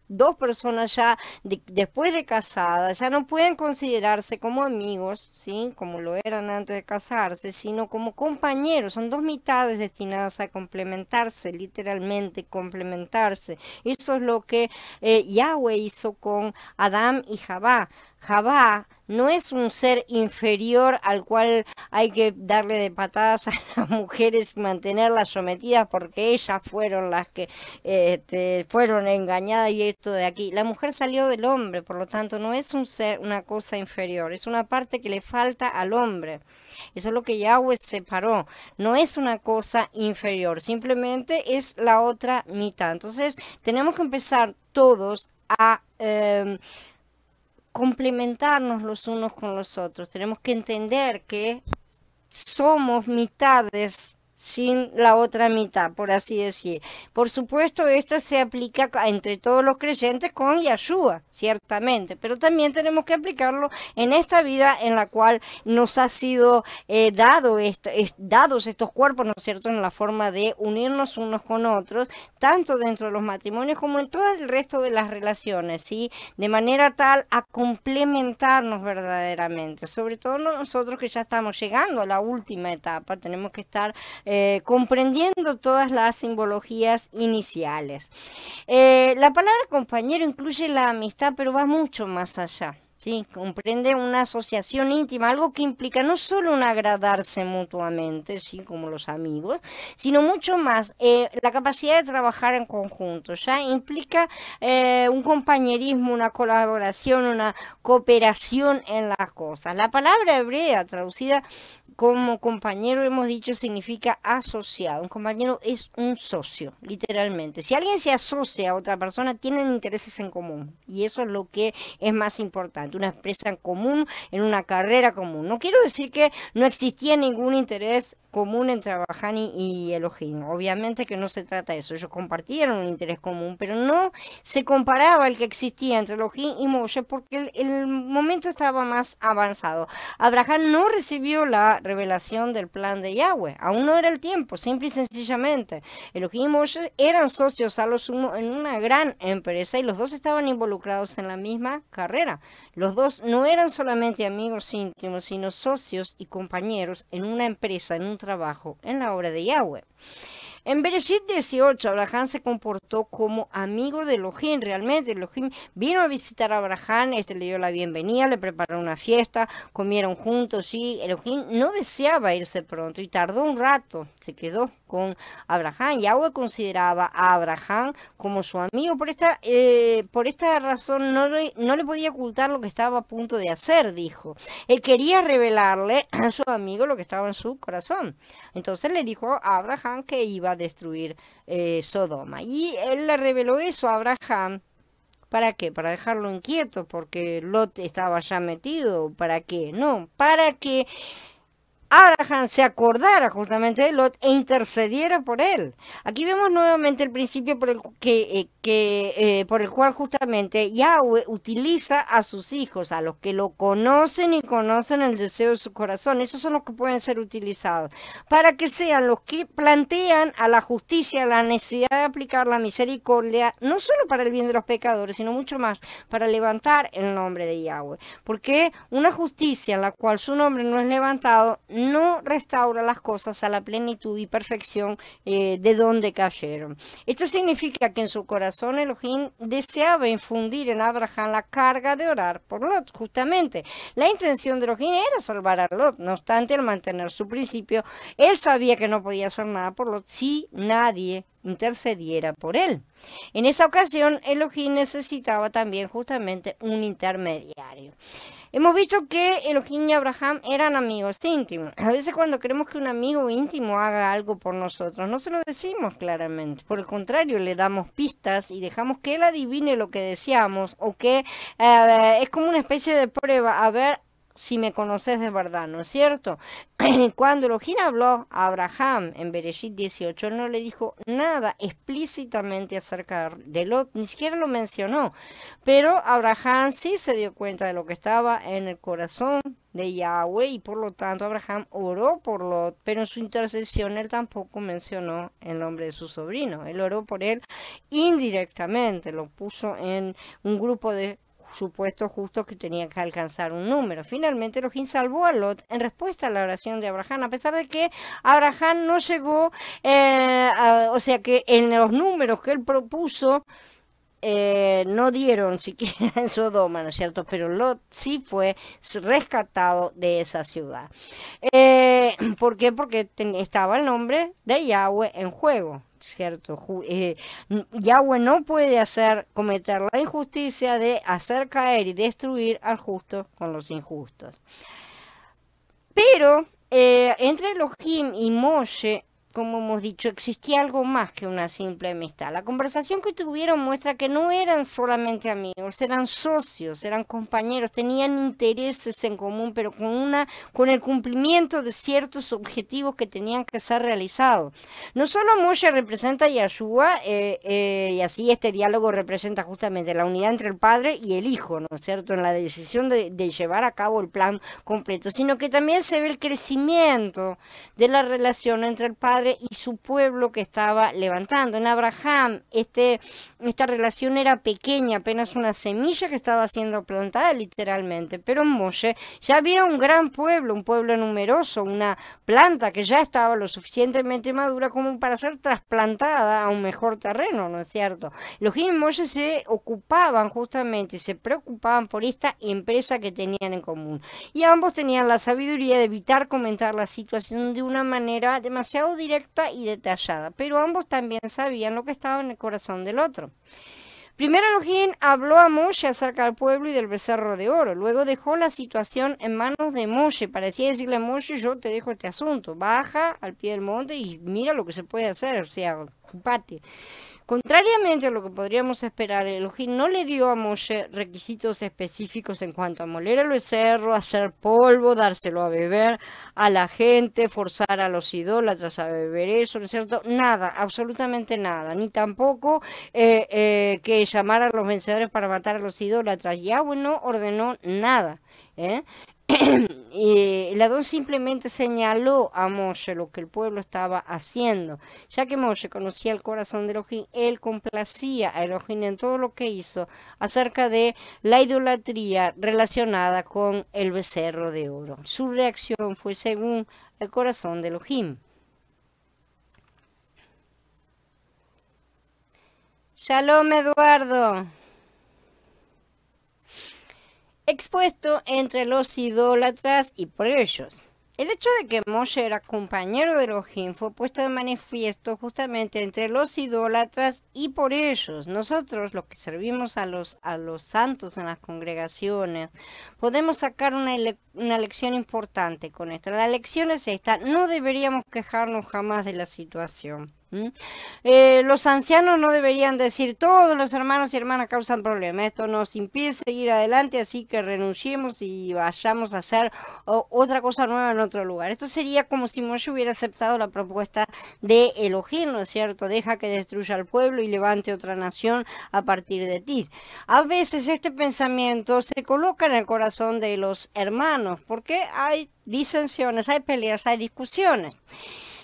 dos personas ya después de casadas ya no pueden considerarse como amigos, ¿sí? Como lo eran antes de casarse, sino como compañeros. Son dos mitades destinadas a complementarse, literalmente complementarse. Eso es lo que Yahweh hizo con Adán y Javá. Javá no es un ser inferior al cual hay que darle de patadas a las mujeres y mantenerlas sometidas porque ellas fueron las que fueron engañadas y esto de aquí. La mujer salió del hombre, por lo tanto no es un ser, una cosa inferior, es una parte que le falta al hombre. Eso es lo que Yahweh separó. No es una cosa inferior, simplemente es la otra mitad. Entonces tenemos que empezar todos a complementarnos los unos con los otros. Tenemos que entender que somos mitades sin la otra mitad, por así decir. Por supuesto, esto se aplica entre todos los creyentes con Yahshua, ciertamente, pero también tenemos que aplicarlo en esta vida en la cual nos ha sido dados estos cuerpos, ¿no es cierto?, en la forma de unirnos unos con otros, tanto dentro de los matrimonios como en todo el resto de las relaciones, ¿sí? De manera tal a complementarnos verdaderamente. Sobre todo nosotros que ya estamos llegando a la última etapa, tenemos que estar comprendiendo todas las simbologías iniciales. La palabra compañero incluye la amistad, pero va mucho más allá. Sí, comprende una asociación íntima, algo que implica no solo un agradarse mutuamente, sí, como los amigos, sino mucho más, la capacidad de trabajar en conjunto, ya implica un compañerismo, una colaboración, una cooperación en las cosas. La palabra hebrea traducida como compañero, hemos dicho, significa asociado. Un compañero es un socio, literalmente. Si alguien se asocia a otra persona, tienen intereses en común. Y eso es lo que es más importante. Una empresa en común, en una carrera común. No quiero decir que no existía ningún interés común entre Abraham y Elohim. Obviamente que no se trata de eso. Ellos compartieron un interés común, pero no se comparaba el que existía entre Elohim y Moshe porque el momento estaba más avanzado. Abraham no recibió la revelación del plan de Yahweh. Aún no era el tiempo, simple y sencillamente. Elohim y Moshe eran socios a lo sumo en una gran empresa y los dos estaban involucrados en la misma carrera. Los dos no eran solamente amigos íntimos, sino socios y compañeros en una empresa, en un trabajo, en la obra de Yahweh. En Bereshit 18, Abraham se comportó como amigo de Elohim. Realmente Elohim vino a visitar a Abraham, le dio la bienvenida, le preparó una fiesta, comieron juntos y Elohim no deseaba irse pronto y tardó un rato, se quedó con Abraham. Yahweh consideraba a Abraham como su amigo. Por esta razón no le podía ocultar lo que estaba a punto de hacer, dijo. Él quería revelarle a su amigo lo que estaba en su corazón. Entonces le dijo a Abraham que iba a destruir Sodoma. Y él le reveló eso a Abraham. ¿Para qué? ¿Para dejarlo inquieto? ¿Porque Lot estaba ya metido? ¿Para qué? No, para que Abraham se acordara justamente de Lot e intercediera por él. Aquí vemos nuevamente el principio por el cual justamente Yahweh utiliza a sus hijos, a los que lo conocen y conocen el deseo de su corazón. Esos son los que pueden ser utilizados para que sean los que plantean a la justicia la necesidad de aplicar la misericordia, no solo para el bien de los pecadores, sino mucho más para levantar el nombre de Yahweh. Porque una justicia en la cual su nombre no es levantado no restaura las cosas a la plenitud y perfección de donde cayeron. Esto significa que en su corazón Elohim deseaba infundir en Abraham la carga de orar por Lot. Justamente, la intención de Elohim era salvar a Lot. No obstante, al mantener su principio, él sabía que no podía hacer nada por Lot si nadie intercediera por él. En esa ocasión, Elohim necesitaba también justamente un intermediario. Hemos visto que Elohim y Abraham eran amigos íntimos. A veces cuando queremos que un amigo íntimo haga algo por nosotros, no se lo decimos claramente. Por el contrario, le damos pistas y dejamos que él adivine lo que deseamos o que es como una especie de prueba. A ver si me conoces de verdad, ¿no es cierto? Cuando Elohim habló a Abraham en Bereshit 18, él no le dijo nada explícitamente acerca de Lot, ni siquiera lo mencionó. Pero Abraham sí se dio cuenta de lo que estaba en el corazón de Yahweh y por lo tanto Abraham oró por Lot, pero en su intercesión él tampoco mencionó el nombre de su sobrino. Él oró por él indirectamente, lo puso en un grupo de supuesto justo que tenía que alcanzar un número. Finalmente Elohim salvó a Lot en respuesta a la oración de Abraham, a pesar de que Abraham no llegó, o sea que en los números que él propuso no dieron siquiera en Sodoma, ¿no es cierto? Pero Lot sí fue rescatado de esa ciudad. ¿Por qué? Porque estaba el nombre de Yahweh en juego. ¿Cierto? Yahweh no puede cometer la injusticia de hacer caer y destruir al justo con los injustos. Pero entre Elohim y Moshe, como hemos dicho, existía algo más que una simple amistad. La conversación que tuvieron muestra que no eran solamente amigos, eran socios, eran compañeros, tenían intereses en común, pero con el cumplimiento de ciertos objetivos que tenían que ser realizados. No solo Moshe representa a Yahshua, y así este diálogo representa justamente la unidad entre el Padre y el Hijo, ¿no es cierto?, en la decisión de llevar a cabo el plan completo, sino que también se ve el crecimiento de la relación entre el Padre y su pueblo que estaba levantando. En Abraham esta relación era pequeña, apenas una semilla que estaba siendo plantada literalmente, pero en Moshe ya había un gran pueblo, un pueblo numeroso, una planta que ya estaba lo suficientemente madura como para ser trasplantada a un mejor terreno, ¿no es cierto? Los y Moshe se ocupaban justamente, se preocupaban por esta empresa que tenían en común, y ambos tenían la sabiduría de evitar comentar la situación de una manera demasiado directa y detallada, pero ambos también sabían lo que estaba en el corazón del otro. Primero Elohim habló a Moshe acerca del pueblo y del becerro de oro, luego dejó la situación en manos de Moshe, parecía decirle a Moshe: yo te dejo este asunto, baja al pie del monte y mira lo que se puede hacer, o sea, ocupate. Contrariamente a lo que podríamos esperar, Elohim no le dio a Moshe requisitos específicos en cuanto a moler el becerro, hacer polvo, dárselo a beber a la gente, forzar a los idólatras a beber eso, ¿no es cierto? Nada, absolutamente nada, ni tampoco que llamar a los vencedores para matar a los idólatras. Yahweh no ordenó nada, ¿eh? El Adón simplemente señaló a Moshe lo que el pueblo estaba haciendo, ya que Moshe conocía el corazón de Elohim. Él complacía a Elohim en todo lo que hizo acerca de la idolatría relacionada con el becerro de oro. Su reacción fue según el corazón de Elohim. Shalom, Eduardo. Expuesto entre los idólatras y por ellos. El hecho de que Moshe era compañero de Elohim fue puesto de manifiesto justamente entre los idólatras y por ellos. Nosotros, los que servimos a los santos en las congregaciones, podemos sacar una lección importante con esto. La lección es esta: no deberíamos quejarnos jamás de la situación. Los ancianos no deberían decir: todos los hermanos y hermanas causan problemas, esto nos impide seguir adelante, así que renunciemos y vayamos a hacer otra cosa nueva en otro lugar. Esto sería como si Moshe hubiera aceptado la propuesta de Elohim, ¿no es cierto? Deja que destruya al pueblo y levante otra nación a partir de ti. A veces este pensamiento se coloca en el corazón de los hermanos porque hay disensiones, hay peleas, hay discusiones.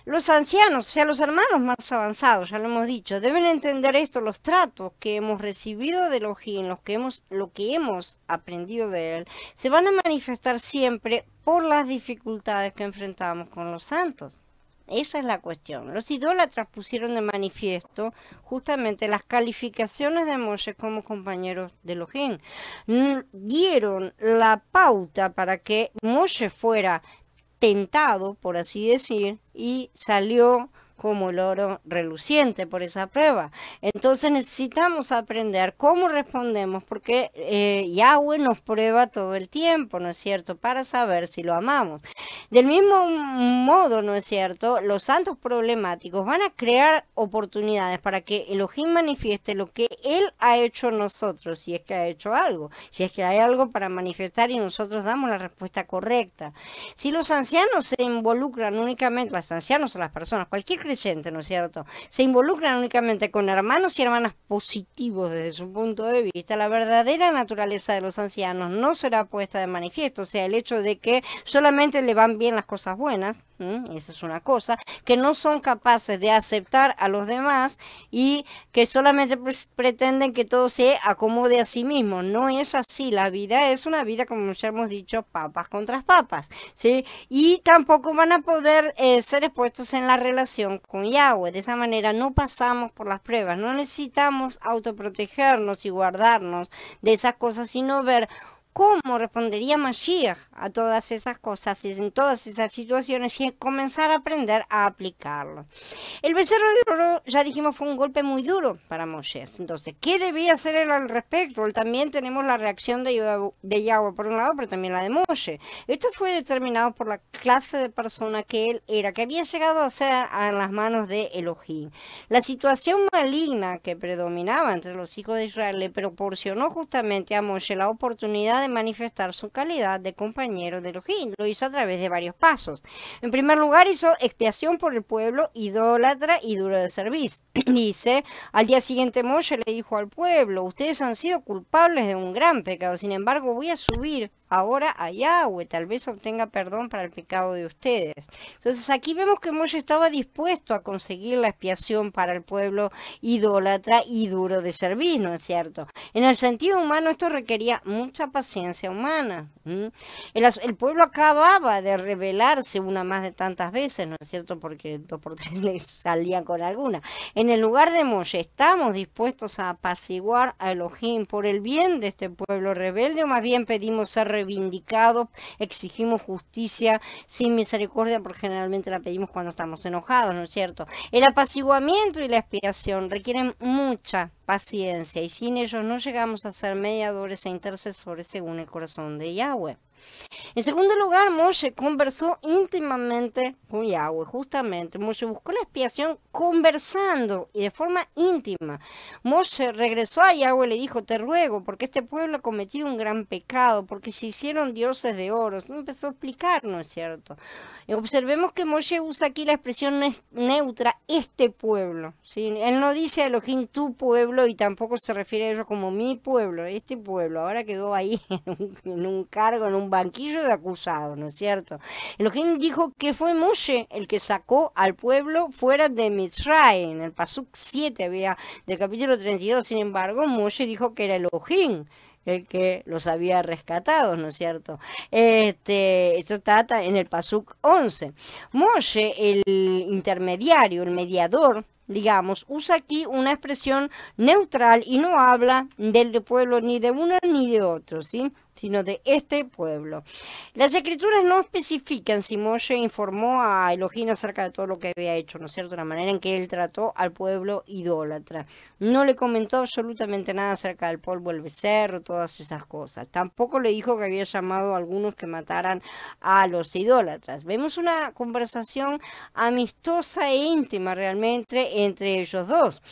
Los ancianos, o sea, los hermanos más avanzados, ya lo hemos dicho, deben entender esto: los tratos que hemos recibido de Elohim, lo que hemos aprendido de él, se van a manifestar siempre por las dificultades que enfrentamos con los santos. Esa es la cuestión. Los idólatras pusieron de manifiesto justamente las calificaciones de Moshe como compañeros de Elohim. Dieron la pauta para que Moshe fuera tentado, por así decir, y salió como el oro reluciente por esa prueba. Entonces necesitamos aprender cómo respondemos porque Yahweh nos prueba todo el tiempo, ¿no es cierto? Para saber si lo amamos. Del mismo modo, ¿no es cierto? Los santos problemáticos van a crear oportunidades para que Elohim manifieste lo que Él ha hecho en nosotros, si es que ha hecho algo, si es que hay algo para manifestar y nosotros damos la respuesta correcta. Si los ancianos se involucran únicamente, los ancianos o las personas, cualquier creyente, ¿no es cierto?, se involucran únicamente con hermanos y hermanas positivos desde su punto de vista, la verdadera naturaleza de los ancianos no será puesta de manifiesto, o sea, el hecho de que solamente le van bien las cosas buenas, esa es una cosa, que no son capaces de aceptar a los demás y que solamente pretenden que todo se acomode a sí mismo. No es así, la vida es una vida, como ya hemos dicho, papas contra papas, ¿sí? Y tampoco van a poder ser expuestos en la relación con Yahweh. De esa manera no pasamos por las pruebas, no necesitamos autoprotegernos y guardarnos de esas cosas, sino ver cómo respondería Mashiach a todas esas cosas y en todas esas situaciones y comenzar a aprender a aplicarlo. El becerro de oro, ya dijimos, fue un golpe muy duro para Moshe. Entonces, ¿qué debía hacer él al respecto? También tenemos la reacción de Yahweh por un lado, pero también la de Moshe. Esto fue determinado por la clase de persona que él era, que había llegado a ser a las manos de Elohim. La situación maligna que predominaba entre los hijos de Israel le proporcionó justamente a Moshe la oportunidad de manifestar su calidad de compañero de Elohim. Lo hizo a través de varios pasos. En primer lugar, hizo expiación por el pueblo idólatra y duro de servicio. Dice, al día siguiente Moshe le dijo al pueblo, ustedes han sido culpables de un gran pecado, sin embargo voy a subir ahora a Yahweh, tal vez obtenga perdón para el pecado de ustedes. Entonces aquí vemos que Moshe estaba dispuesto a conseguir la expiación para el pueblo idólatra y duro de servir, ¿no es cierto? En el sentido humano esto requería mucha paciencia humana. El pueblo acababa de rebelarse una más de tantas veces, ¿no es cierto? Porque 2 por 3 le salían con alguna. En el lugar de Moshe, ¿estamos dispuestos a apaciguar a Elohim por el bien de este pueblo rebelde o más bien pedimos ser reivindicados, exigimos justicia sin misericordia porque generalmente la pedimos cuando estamos enojados, ¿no es cierto? El apaciguamiento y la expiación requieren mucha paciencia y sin ellos no llegamos a ser mediadores e intercesores según el corazón de Yahweh. En segundo lugar, Moshe conversó íntimamente con Yahweh, justamente. Moshe buscó la expiación conversando y de forma íntima. Moshe regresó a Yahweh y le dijo, te ruego, porque este pueblo ha cometido un gran pecado, porque se hicieron dioses de oro. Empezó a explicar, ¿no es cierto? Y observemos que Moshe usa aquí la expresión neutra, este pueblo, ¿sí? Él no dice a Elohim tu pueblo y tampoco se refiere a ellos como mi pueblo, este pueblo. Ahora quedó ahí en un cargo, en un banquillo de acusados, ¿no es cierto? Elohim dijo que fue Moshe el que sacó al pueblo fuera de Mitzrayim. En el Pasuk 7 del capítulo 32, sin embargo, Moshe dijo que era Elohim el que los había rescatado, ¿no es cierto? Esto está en el Pasuk 11. Moshe, el intermediario, el mediador, digamos, usa aquí una expresión neutral y no habla del pueblo ni de uno ni de otro, ¿sí? Sino de este pueblo. Las escrituras no especifican si Moshe informó a Elohim acerca de todo lo que había hecho, ¿no es cierto? La manera en que él trató al pueblo idólatra. No le comentó absolutamente nada acerca del polvo del becerro, todas esas cosas. Tampoco le dijo que había llamado a algunos que mataran a los idólatras. Vemos una conversación amistosa e íntima realmente entre ellos dos.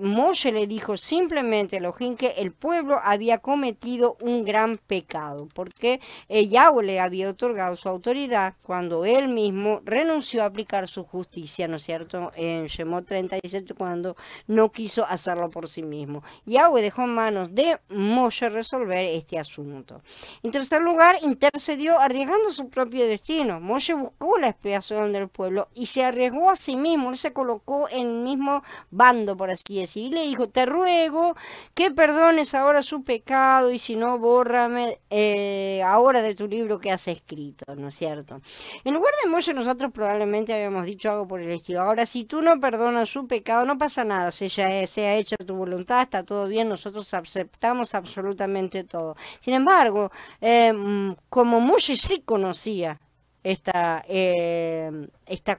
Moshe le dijo simplemente a Elohim que el pueblo había cometido un gran pecado, porque Yahweh le había otorgado su autoridad cuando él mismo renunció a aplicar su justicia, ¿no es cierto? En Shemot 37, cuando no quiso hacerlo por sí mismo. Yahweh dejó en manos de Moshe resolver este asunto. En tercer lugar, intercedió arriesgando su propio destino. Moshe buscó la expiación del pueblo y se arriesgó a sí mismo, él se colocó en el mismo bando, por así decir, y le dijo, te ruego que perdones ahora su pecado y si no, bórrame ahora de tu libro que has escrito, ¿no es cierto? En lugar de Moshe, nosotros probablemente habíamos dicho algo por el estilo. Ahora, si tú no perdonas su pecado, no pasa nada, sea hecha tu voluntad, está todo bien, nosotros aceptamos absolutamente todo. Sin embargo, como Moshe sí conocía esta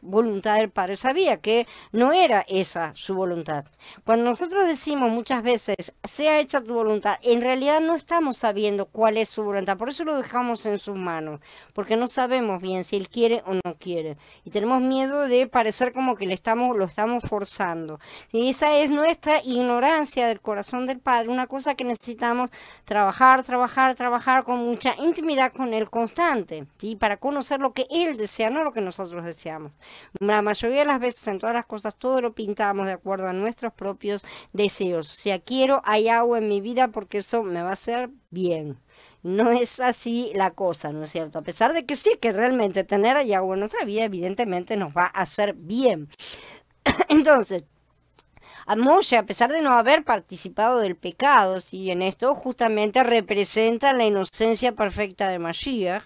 voluntad del Padre, sabía que no era esa su voluntad. Cuando nosotros decimos muchas veces, sea hecha tu voluntad, en realidad no estamos sabiendo cuál es su voluntad, por eso lo dejamos en sus manos, porque no sabemos bien si Él quiere o no quiere, y tenemos miedo de parecer como que lo estamos forzando. Y esa es nuestra ignorancia del corazón del Padre, una cosa que necesitamos trabajar con mucha intimidad con Él constante, ¿sí? Para conocer lo que Él desea, no lo que nosotros deseamos. La mayoría de las veces en todas las cosas todo lo pintamos de acuerdo a nuestros propios deseos. O sea, quiero hay agua en mi vida porque eso me va a hacer bien. No es así la cosa, ¿no es cierto? A pesar de que sí, que realmente tener agua en nuestra vida evidentemente nos va a hacer bien. Entonces, a Moshe, a pesar de no haber participado del pecado, ¿sí? En esto justamente representa la inocencia perfecta de Mashiach.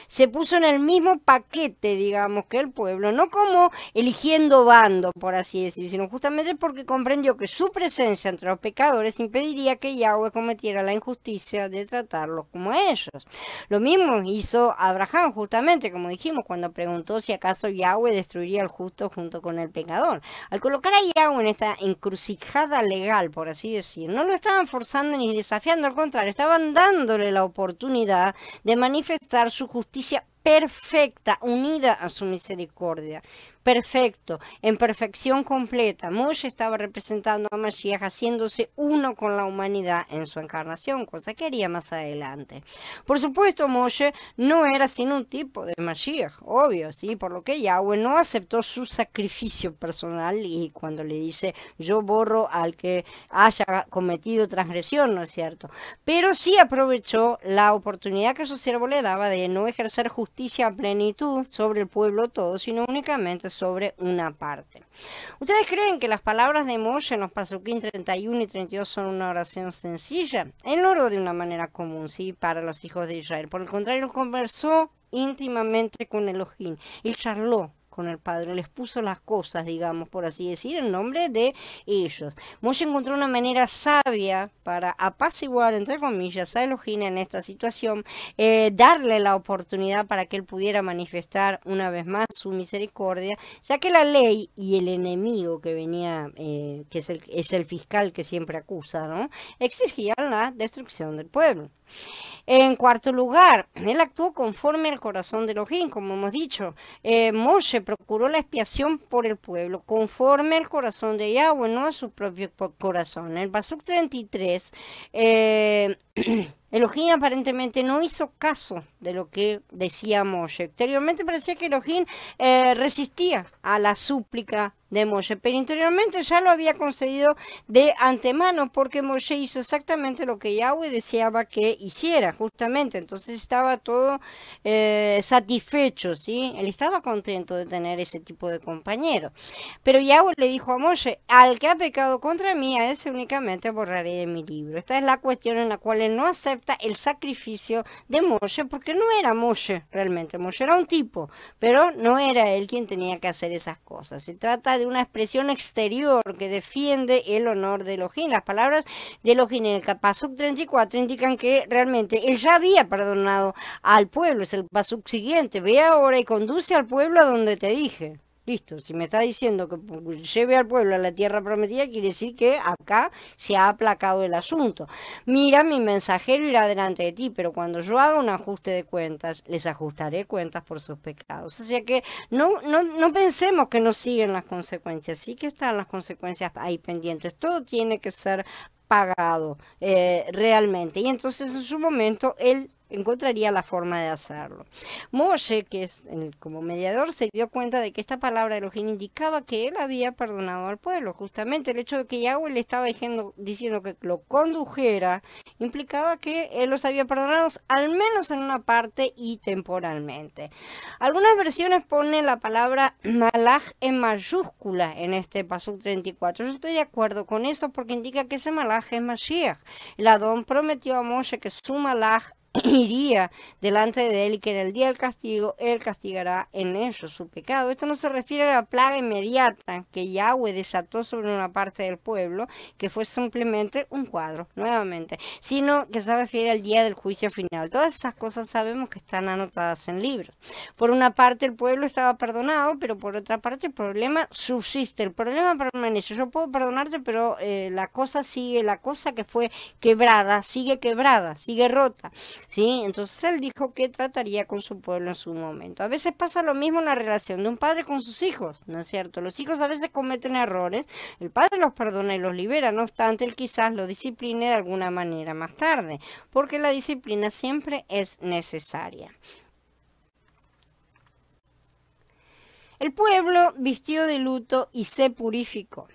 Se puso en el mismo paquete, digamos, que el pueblo, no como eligiendo bando, por así decir, sino justamente porque comprendió que su presencia entre los pecadores impediría que Yahweh cometiera la injusticia de tratarlos como a ellos. Lo mismo hizo Abraham, justamente, como dijimos, cuando preguntó si acaso Yahweh destruiría al justo junto con el pecador. Al colocar a Yahweh en esta encrucijada legal, por así decir, no lo estaban forzando ni desafiando, al contrario, estaban dándole la oportunidad de manifestar su justicia perfecta, unida a su misericordia. Perfecto, en perfección completa. Moshe estaba representando a Mashiach haciéndose uno con la humanidad en su encarnación, cosa que haría más adelante. Por supuesto, Moshe no era sino un tipo de Mashiach, obvio, ¿sí? Por lo que Yahweh no aceptó su sacrificio personal y cuando le dice, yo borro al que haya cometido transgresión, ¿no es cierto? Pero sí aprovechó la oportunidad que su siervo le daba de no ejercer justicia a plenitud sobre el pueblo todo, sino únicamente sobre una parte. ¿Ustedes creen que las palabras de Moshe en los Pasuquín 31 y 32 son una oración sencilla? Él no oró de una manera común, ¿sí? Para los hijos de Israel. Por el contrario, conversó íntimamente con Elohim. Él charló con el Padre, les puso las cosas, digamos, por así decir, en nombre de ellos. Moshe encontró una manera sabia para apaciguar, entre comillas, a Elohim en esta situación, darle la oportunidad para que él pudiera manifestar una vez más su misericordia, ya que la ley y el enemigo que venía, que es el fiscal que siempre acusa, ¿no? Exigían la destrucción del pueblo. En cuarto lugar, él actuó conforme al corazón de Elohim, como hemos dicho. Moshe procuró la expiación por el pueblo, conforme al corazón de Yahweh, no a su propio corazón. En el Pasuk 33, Elohim aparentemente no hizo caso de lo que decía Moshe. Exteriormente parecía que Elohim resistía a la súplica de Moshe, pero interiormente ya lo había concedido de antemano porque Moshe hizo exactamente lo que Yahweh deseaba que hiciera, justamente. Entonces estaba todo satisfecho, ¿sí? Él estaba contento de tener ese tipo de compañero. Pero Yahweh le dijo a Moshe, al que ha pecado contra mí, a ese únicamente borraré de mi libro. Esta es la cuestión en la cual él no acepta el sacrificio de Moshe, porque no era Moshe realmente. Moshe era un tipo, pero no era él quien tenía que hacer esas cosas. Se trata de una expresión exterior que defiende el honor de Elohim. Las palabras de Elohim en el Pasuk 34 indican que realmente él ya había perdonado al pueblo. Es el Pasuk siguiente. Ve ahora y conduce al pueblo a donde te dije. Listo, si me está diciendo que lleve al pueblo a la tierra prometida, quiere decir que acá se ha aplacado el asunto. Mira, mi mensajero irá delante de ti, pero cuando yo haga un ajuste de cuentas, les ajustaré cuentas por sus pecados. O sea que no pensemos que no siguen las consecuencias, sí que están las consecuencias ahí pendientes. Todo tiene que ser pagado realmente. Y entonces en su momento él encontraría la forma de hacerlo. Moshe, que es como mediador, se dio cuenta de que esta palabra de Elohim indicaba que él había perdonado al pueblo. Justamente el hecho de que Yahweh le estaba diciendo que lo condujera implicaba que él los había perdonado al menos en una parte y temporalmente. Algunas versiones ponen la palabra malaj en mayúscula en este Pasuk 34. Yo estoy de acuerdo con eso porque indica que ese malaj es Mashiach. El Adón prometió a Moshe que su malaj iría delante de él y que en el día del castigo él castigará en ellos su pecado. Esto no se refiere a la plaga inmediata que Yahweh desató sobre una parte del pueblo, que fue simplemente un cuadro, nuevamente, sino que se refiere al día del juicio final. Todas esas cosas sabemos que están anotadas en libros. Por una parte el pueblo estaba perdonado, pero por otra parte el problema subsiste, el problema permanece. Yo puedo perdonarte, pero la cosa sigue, la cosa que fue quebrada, sigue rota. ¿Sí? Entonces él dijo que trataría con su pueblo en su momento. A veces pasa lo mismo en la relación de un padre con sus hijos, ¿no es cierto? Los hijos a veces cometen errores, el padre los perdona y los libera, no obstante, él quizás lo discipline de alguna manera más tarde, porque la disciplina siempre es necesaria. El pueblo vistió de luto y se purificó.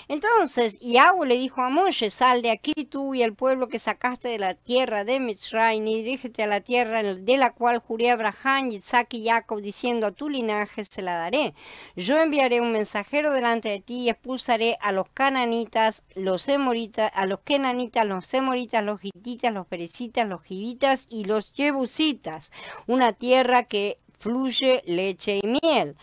Entonces Yahweh le dijo a Moshe: sal de aquí tú y el pueblo que sacaste de la tierra de Mitzrayim y dirígete a la tierra de la cual juré a Abraham, Isaac y Jacob, diciendo: a tu linaje se la daré. Yo enviaré un mensajero delante de ti y expulsaré a los cananitas, los emoritas, a los kenanitas, los emoritas, los hititas, los perecitas, los givitas y los jebusitas, una tierra que fluye leche y miel.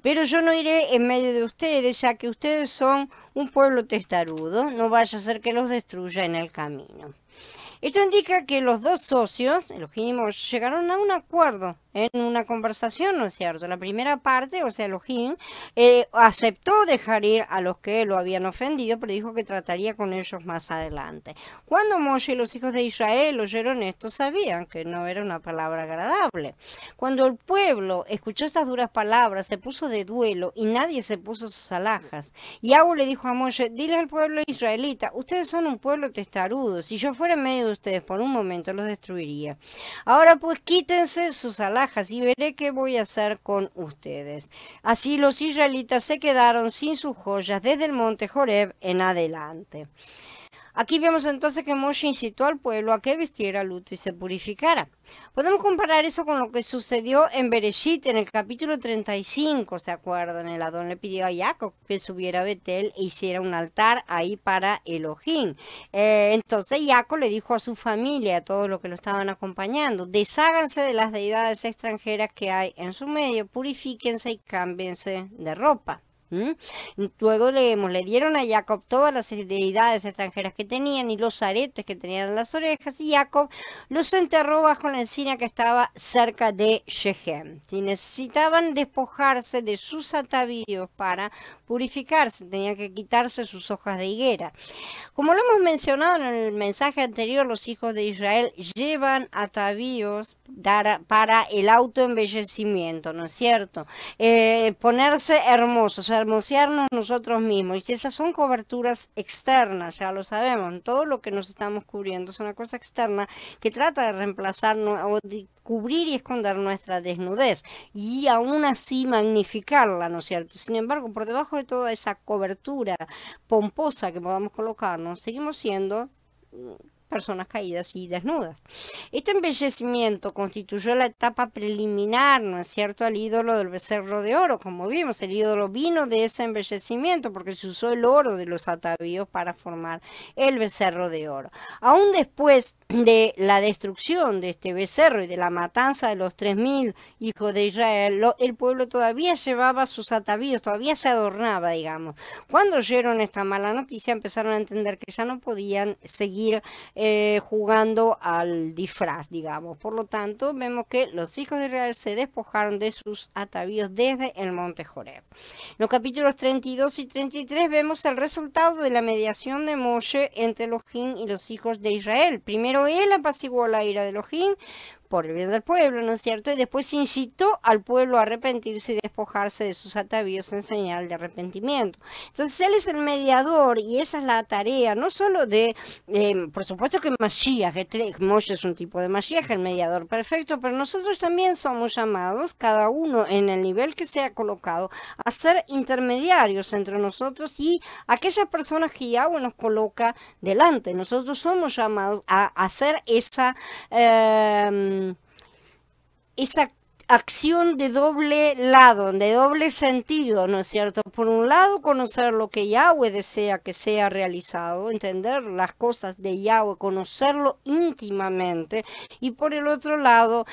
Pero yo no iré en medio de ustedes, ya que ustedes son un pueblo testarudo, no vaya a ser que los destruya en el camino. Esto indica que los dos socios, Elohim y Moshe, llegaron a un acuerdo en una conversación, ¿no es cierto? La primera parte, o sea, Elohim, aceptó dejar ir a los que lo habían ofendido, pero dijo que trataría con ellos más adelante. Cuando Moshe y los hijos de Israel oyeron esto, sabían que no era una palabra agradable. Cuando el pueblo escuchó estas duras palabras, se puso de duelo y nadie se puso sus alhajas. Y Yahweh le dijo a Moshe: dile al pueblo israelita: ustedes son un pueblo testarudo, si yo fuera en medio de ustedes por un momento los destruiría. Ahora pues quítense sus alhajas y veré qué voy a hacer con ustedes. Así los israelitas se quedaron sin sus joyas desde el monte Joreb en adelante. Aquí vemos entonces que Moshe incitó al pueblo a que vistiera luto y se purificara. Podemos comparar eso con lo que sucedió en Bereshit, en el capítulo 35, ¿se acuerdan? El Adón le pidió a Jacob que subiera a Betel e hiciera un altar ahí para Elohim. Entonces Jacob le dijo a su familia, a todos los que lo estaban acompañando: desháganse de las deidades extranjeras que hay en su medio, purifíquense y cámbiense de ropa. Luego leemos: le dieron a Jacob todas las deidades extranjeras que tenían y los aretes que tenían en las orejas, y Jacob los enterró bajo la encina que estaba cerca de Shechem. Si necesitaban despojarse de sus atavíos para purificarse, tenían que quitarse sus hojas de higuera. Como lo hemos mencionado en el mensaje anterior, los hijos de Israel llevan atavíos para el autoembellecimiento, ¿no es cierto? Ponerse hermosos, hermosearnos nosotros mismos. Y esas son coberturas externas, ya lo sabemos. Todo lo que nos estamos cubriendo es una cosa externa que trata de reemplazarnos o de cubrir y esconder nuestra desnudez y aún así magnificarla, ¿no es cierto? Sin embargo, por debajo de toda esa cobertura pomposa que podamos colocarnos, seguimos siendo personas caídas y desnudas. Este embellecimiento constituyó la etapa preliminar, ¿no es cierto?, al ídolo del becerro de oro. Como vimos, el ídolo vino de ese embellecimiento porque se usó el oro de los atavíos para formar el becerro de oro. Aún después de la destrucción de este becerro y de la matanza de los 3000 hijos de Israel, el pueblo todavía llevaba sus atavíos, todavía se adornaba, digamos. Cuando oyeron esta mala noticia, empezaron a entender que ya no podían seguir jugando al disfraz, digamos. Por lo tanto, vemos que los hijos de Israel se despojaron de sus atavíos desde el monte Joreb. En los capítulos 32 y 33 vemos el resultado de la mediación de Moshe entre Elohim y los hijos de Israel. Primero él apaciguó la ira de Elohim por el bien del pueblo, ¿no es cierto? Y después incitó al pueblo a arrepentirse y despojarse de sus atavíos en señal de arrepentimiento. Entonces él es el mediador y esa es la tarea, no solo de, por supuesto que Mashiach, Moshe es un tipo de Mashiach, el mediador perfecto, pero nosotros también somos llamados, cada uno en el nivel que sea colocado, a ser intermediarios entre nosotros y aquellas personas que Yahweh nos coloca delante. Nosotros somos llamados a hacer esa acción de doble lado, de doble sentido, ¿no es cierto? Por un lado, conocer lo que Yahweh desea que sea realizado, entender las cosas de Yahweh, conocerlo íntimamente, y por el otro lado,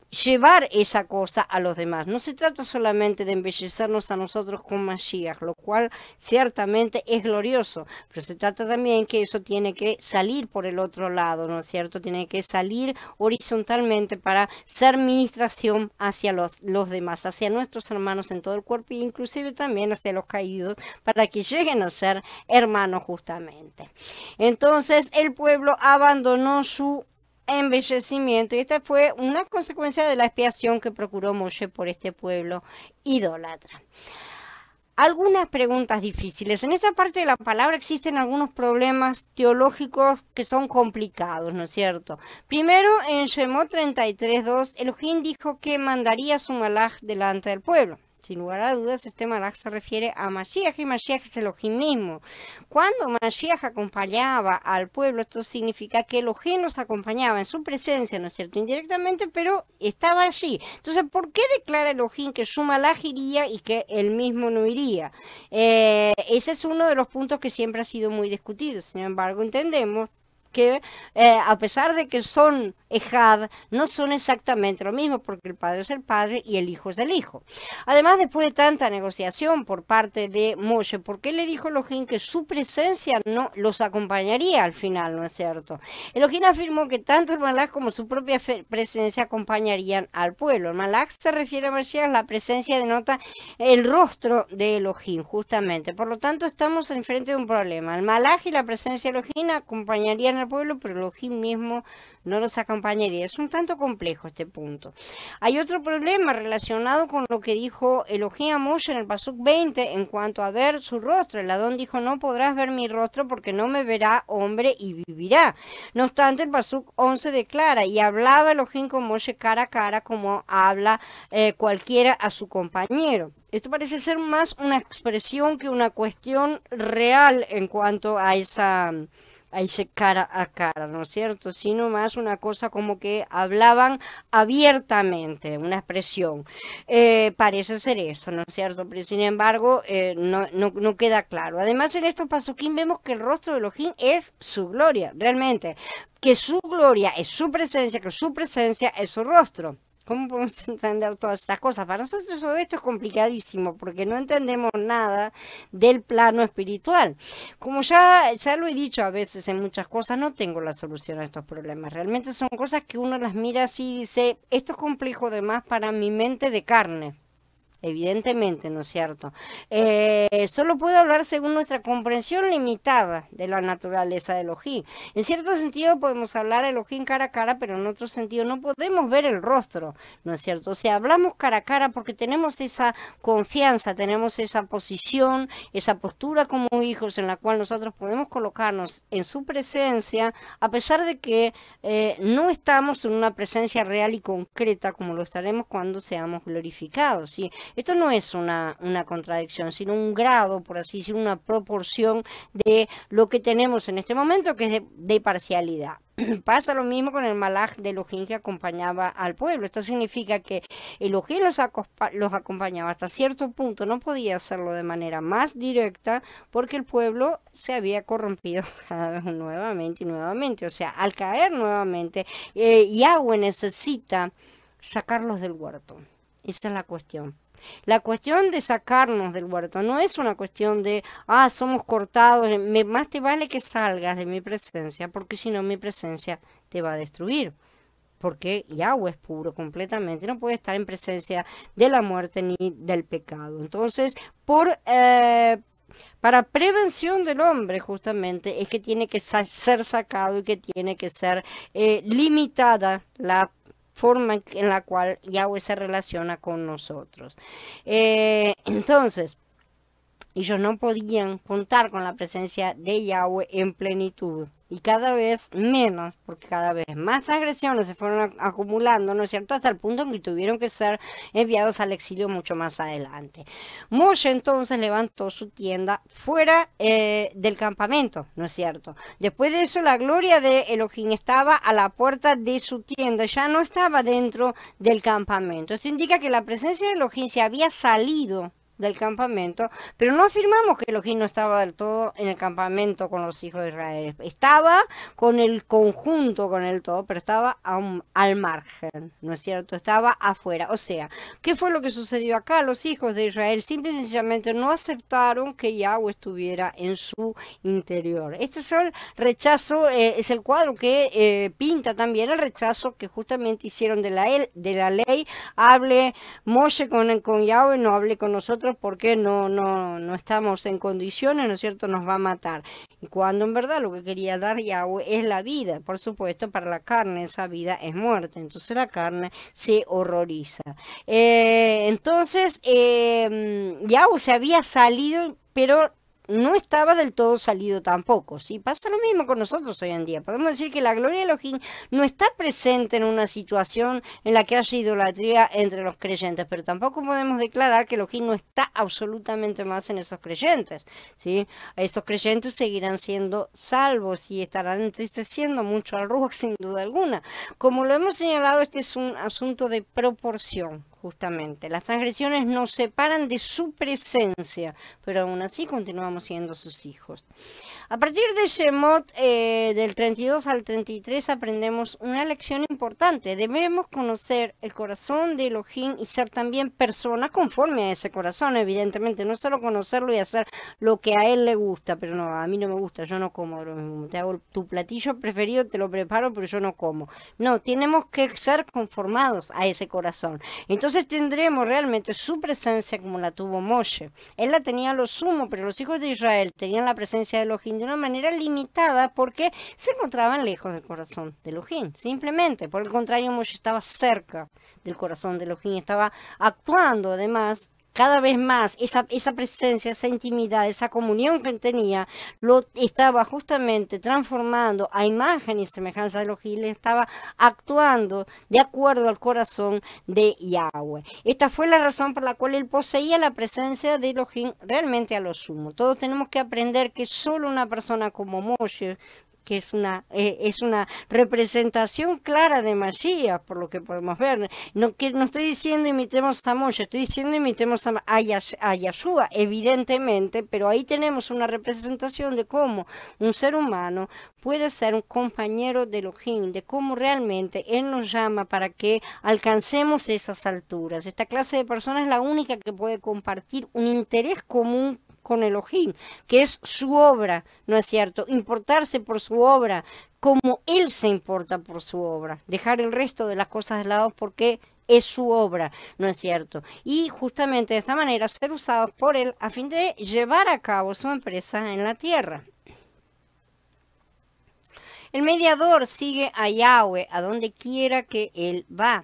llevar esa cosa a los demás. No se trata solamente de embellecernos a nosotros con Mashiach, lo cual ciertamente es glorioso, pero se trata también que eso tiene que salir por el otro lado, ¿no es cierto? Tiene que salir horizontalmente para ser ministración hacia los demás, hacia nuestros hermanos en todo el cuerpo, e inclusive también hacia los caídos, para que lleguen a ser hermanos justamente. Entonces el pueblo abandonó su embellecimiento, y esta fue una consecuencia de la expiación que procuró Moshe por este pueblo idólatra. Algunas preguntas difíciles. En esta parte de la palabra existen algunos problemas teológicos que son complicados, ¿no es cierto? Primero, en Shemot 33:2, Elohim dijo que mandaría a su malaj delante del pueblo. Sin lugar a dudas, este malaj se refiere a Mashiach, y Mashiach es Elohim mismo. Cuando Mashiach acompañaba al pueblo, esto significa que Elohim los acompañaba en su presencia, ¿no es cierto? Indirectamente, pero estaba allí. Entonces, ¿por qué declara Elohim que su malaj iría y que él mismo no iría? Ese es uno de los puntos que siempre ha sido muy discutido. Sin embargo, entendemos que a pesar de que son Ejad, no son exactamente lo mismo, porque el Padre es el Padre y el Hijo es el Hijo. Además, después de tanta negociación por parte de Moshe, ¿por qué le dijo Elohim que su presencia no los acompañaría al final, no es cierto? Elohim afirmó que tanto el Malach como su propia presencia acompañarían al pueblo. El Malach se refiere a Mashiach, la presencia denota el rostro de Elohim, justamente. Por lo tanto, estamos enfrente de un problema. El Malach y la presencia de Elohim acompañarían al pueblo, pero Elohim mismo no los acompañaría. Es un tanto complejo este punto. Hay otro problema relacionado con lo que dijo Elohim a Moshe en el Pasuk 20 en cuanto a ver su rostro. El Adón dijo: no podrás ver mi rostro porque no me verá hombre y vivirá. No obstante, el Pasuk 11 declara: y hablaba Elohim con Moshe cara a cara, como habla cualquiera a su compañero. Esto parece ser más una expresión que una cuestión real en cuanto a ese cara a cara, ¿no es cierto? Sino más una cosa como que hablaban abiertamente, una expresión. Parece ser eso, ¿no es cierto? Pero sin embargo, no queda claro. Además, en estos pasuquín vemos que el rostro de Elohim es su gloria, realmente. Que su gloria es su presencia, que su presencia es su rostro. ¿Cómo podemos entender todas estas cosas? Para nosotros todo esto es complicadísimo porque no entendemos nada del plano espiritual. Como ya lo he dicho a veces en muchas cosas, no tengo la solución a estos problemas. Realmente son cosas que uno las mira así y dice: esto es complejo de más para mi mente de carne. Evidentemente, ¿no es cierto? Solo puedo hablar según nuestra comprensión limitada de la naturaleza de Elohim. En cierto sentido podemos hablar de Elohim cara a cara, pero en otro sentido no podemos ver el rostro, ¿no es cierto? O sea, hablamos cara a cara porque tenemos esa confianza, tenemos esa posición, esa postura como hijos en la cual nosotros podemos colocarnos en su presencia, a pesar de que no estamos en una presencia real y concreta como lo estaremos cuando seamos glorificados, ¿sí? Esto no es una contradicción, sino un grado, por así decirlo, una proporción de lo que tenemos en este momento, que es de parcialidad. Pasa lo mismo con el malaj de Elohim que acompañaba al pueblo. Esto significa que Elohim los acompañaba hasta cierto punto. No podía hacerlo de manera más directa porque el pueblo se había corrompido cada vez nuevamente y nuevamente. O sea, al caer nuevamente, Yahweh necesita sacarlos del huerto. Esa es la cuestión. La cuestión de sacarnos del huerto no es una cuestión de, somos cortados, más te vale que salgas de mi presencia, porque si no mi presencia te va a destruir. Porque Yahweh es puro completamente, no puede estar en presencia de la muerte ni del pecado. Entonces, para prevención del hombre, justamente, es que tiene que ser sacado y que tiene que ser limitada la forma en la cual Yahweh se relaciona con nosotros. Entonces, ellos no podían contar con la presencia de Yahweh en plenitud. Y cada vez menos, porque cada vez más agresiones se fueron acumulando, ¿no es cierto? Hasta el punto en que tuvieron que ser enviados al exilio mucho más adelante. Moshe entonces levantó su tienda fuera del campamento, ¿no es cierto? Después de eso, la gloria de Elohim estaba a la puerta de su tienda, ya no estaba dentro del campamento. Esto indica que la presencia de Elohim se había salido del campamento, pero no afirmamos que Elohim no estaba del todo en el campamento con los hijos de Israel. Estaba con el conjunto, con el todo, pero estaba al margen, ¿no es cierto? Estaba afuera. O sea, ¿qué fue lo que sucedió acá? Los hijos de Israel simple y sencillamente no aceptaron que Yahweh estuviera en su interior. Este es el rechazo, es el cuadro que pinta también el rechazo que justamente hicieron de la ley. Hable Moshe con Yahweh, no hable con nosotros, porque no estamos en condiciones, ¿no es cierto? Nos va a matar. Y cuando en verdad lo que quería dar Yahweh es la vida, por supuesto, para la carne esa vida es muerte, entonces la carne se horroriza. Entonces, Yahweh se había salido, pero no estaba del todo salido tampoco, ¿sí? Pasa lo mismo con nosotros hoy en día. Podemos decir que la gloria de Elohim no está presente en una situación en la que haya idolatría entre los creyentes, pero tampoco podemos declarar que Elohim no está absolutamente más en esos creyentes, ¿sí? Esos creyentes seguirán siendo salvos y estarán entristeciendo mucho al Ruach, sin duda alguna. Como lo hemos señalado, este es un asunto de proporción. Justamente, las transgresiones nos separan de su presencia, pero aún así continuamos siendo sus hijos. A partir de Shemot, del 32 al 33, aprendemos una lección importante. Debemos conocer el corazón de Elohim y ser también personas conforme a ese corazón, evidentemente. No solo conocerlo y hacer lo que a él le gusta, pero no, a mí no me gusta, yo no como lo mismo. Te hago tu platillo preferido, te lo preparo, pero yo no como. No, tenemos que ser conformados a ese corazón. Entonces tendremos realmente su presencia como la tuvo Moshe. Él la tenía a lo sumo, pero los hijos de Israel tenían la presencia de Elohim de una manera limitada porque se encontraban lejos del corazón de Elohim, simplemente. Por el contrario, Moshe estaba cerca del corazón de Elohim, estaba actuando además cada vez más esa presencia, esa intimidad, esa comunión que él tenía, lo estaba justamente transformando a imagen y semejanza de Elohim, le estaba actuando de acuerdo al corazón de Yahweh. Esta fue la razón por la cual él poseía la presencia de Elohim realmente a lo sumo. Todos tenemos que aprender que solo una persona como Moshe, que es una representación clara de Mashiach, por lo que podemos ver. No estoy diciendo imitemos a Moshe, estoy diciendo imitemos a Yahshua, evidentemente, pero ahí tenemos una representación de cómo un ser humano puede ser un compañero de Elohim, de cómo realmente Él nos llama para que alcancemos esas alturas. Esta clase de persona es la única que puede compartir un interés común con Elohim, que es su obra, ¿no es cierto? Importarse por su obra, como Él se importa por su obra, dejar el resto de las cosas de lado porque es su obra, ¿no es cierto? Y justamente de esta manera ser usados por Él a fin de llevar a cabo su empresa en la tierra. El mediador sigue a Yahweh a donde quiera que Él va.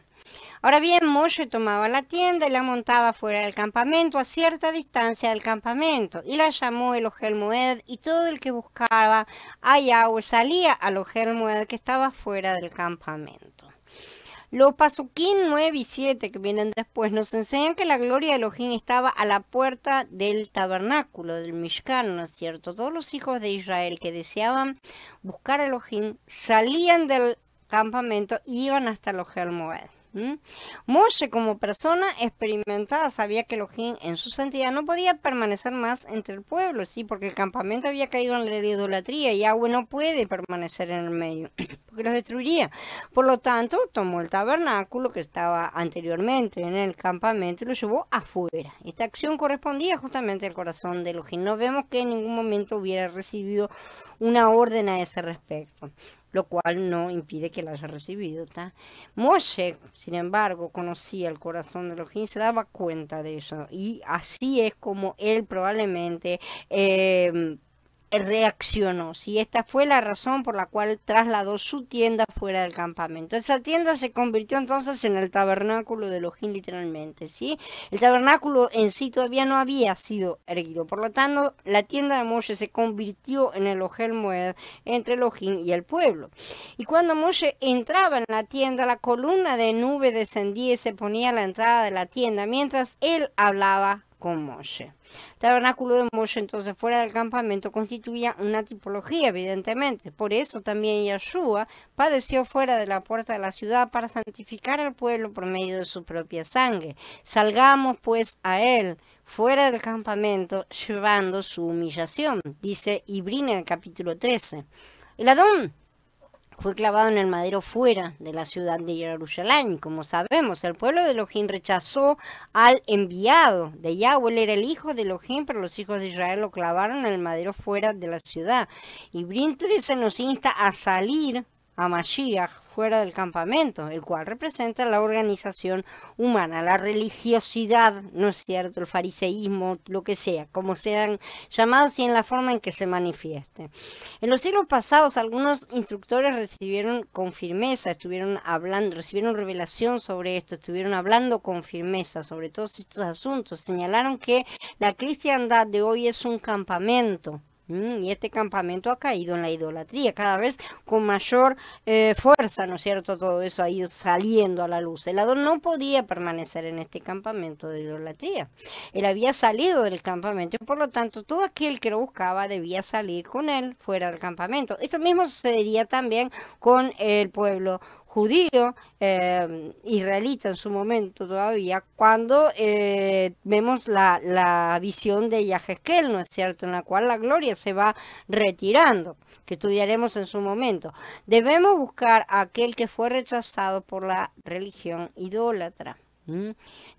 Ahora bien, Moshe tomaba la tienda y la montaba fuera del campamento, a cierta distancia del campamento, y la llamó el Ohel Moed, y todo el que buscaba a Yahweh salía al Ohel Moed que estaba fuera del campamento. Los Pasuquín 9 y 7 que vienen después nos enseñan que la gloria de Elohim estaba a la puerta del tabernáculo, del Mishkan, ¿no es cierto? Todos los hijos de Israel que deseaban buscar a Elohim salían del campamento y iban hasta el Ohel Moed. Moshe, como persona experimentada, sabía que Elohim en su santidad no podía permanecer más entre el pueblo, sí, porque el campamento había caído en la idolatría y Yahweh no puede permanecer en el medio, porque los destruiría. Por lo tanto, tomó el tabernáculo que estaba anteriormente en el campamento y lo llevó afuera. Esta acción correspondía justamente al corazón de Elohim. No vemos que en ningún momento hubiera recibido una orden a ese respecto, lo cual no impide que la haya recibido. Moshe, sin embargo, conocía el corazón de Elohim, se daba cuenta de eso, y así es como él probablemente reaccionó. ¿Sí? Esta fue la razón por la cual trasladó su tienda fuera del campamento. Esa tienda se convirtió entonces en el tabernáculo de Elohim, literalmente. ¿Sí? El tabernáculo en sí todavía no había sido erguido. Por lo tanto, la tienda de Moshe se convirtió en el Ohel Moed entre Elohim y el pueblo. Y cuando Moshe entraba en la tienda, la columna de nube descendía y se ponía a la entrada de la tienda mientras él hablaba con Moshe. El tabernáculo de Moshe entonces fuera del campamento constituía una tipología, evidentemente. Por eso también Yahshua padeció fuera de la puerta de la ciudad para santificar al pueblo por medio de su propia sangre. Salgamos pues a él fuera del campamento llevando su humillación, dice Ibrín en el capítulo 13. El Adón fue clavado en el madero fuera de la ciudad de Jerusalén. Como sabemos, el pueblo de Elohim rechazó al enviado de Yahweh. Él era el hijo de Elohim, pero los hijos de Israel lo clavaron en el madero fuera de la ciudad. Y Brin 13 nos insta a salir a Mashiach fuera del campamento, el cual representa la organización humana, la religiosidad, ¿no es cierto?, el fariseísmo, lo que sea, como sean llamados y en la forma en que se manifieste. En los siglos pasados, algunos instructores recibieron con firmeza, estuvieron hablando, recibieron revelación sobre esto, estuvieron hablando con firmeza sobre todos estos asuntos, señalaron que la cristiandad de hoy es un campamento. Y este campamento ha caído en la idolatría, cada vez con mayor fuerza, ¿no es cierto? Todo eso ha ido saliendo a la luz. El Adón no podía permanecer en este campamento de idolatría. Él había salido del campamento y por lo tanto todo aquel que lo buscaba debía salir con él fuera del campamento. Esto mismo sucedería también con el pueblo judío, israelita en su momento todavía, cuando vemos la visión de Yahezkel, ¿no es cierto?, en la cual la gloria se va retirando, que estudiaremos en su momento. Debemos buscar a aquel que fue rechazado por la religión idólatra.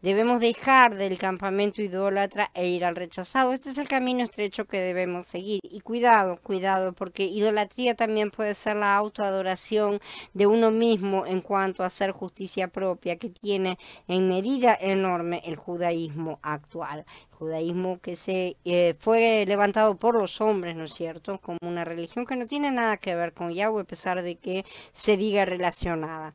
Debemos dejar del campamento idólatra e ir al rechazado. Este es el camino estrecho que debemos seguir. Y cuidado, cuidado, porque idolatría también puede ser la autoadoración de uno mismo en cuanto a hacer justicia propia, que tiene en medida enorme el judaísmo actual. El judaísmo que fue levantado por los hombres, ¿no es cierto?, como una religión que no tiene nada que ver con Yahweh, a pesar de que se diga relacionada.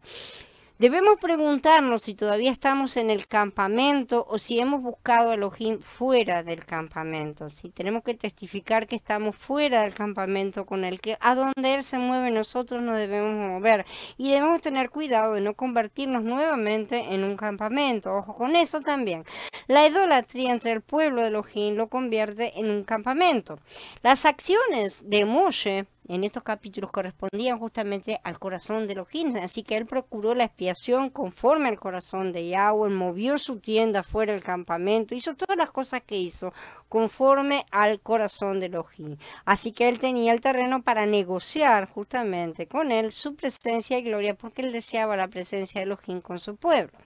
Debemos preguntarnos si todavía estamos en el campamento o si hemos buscado a Elohim fuera del campamento. Si tenemos que testificar que estamos fuera del campamento con el que a donde Él se mueve nosotros nos debemos mover. Y debemos tener cuidado de no convertirnos nuevamente en un campamento. Ojo con eso también. La idolatría entre el pueblo de Elohim lo convierte en un campamento. Las acciones de Moshe en estos capítulos correspondían justamente al corazón de Elohim, así que él procuró la expiación conforme al corazón de Yahweh, movió su tienda fuera del campamento, hizo todas las cosas que hizo conforme al corazón de Elohim. Así que él tenía el terreno para negociar justamente con él su presencia y gloria, porque él deseaba la presencia de Elohim con su pueblo.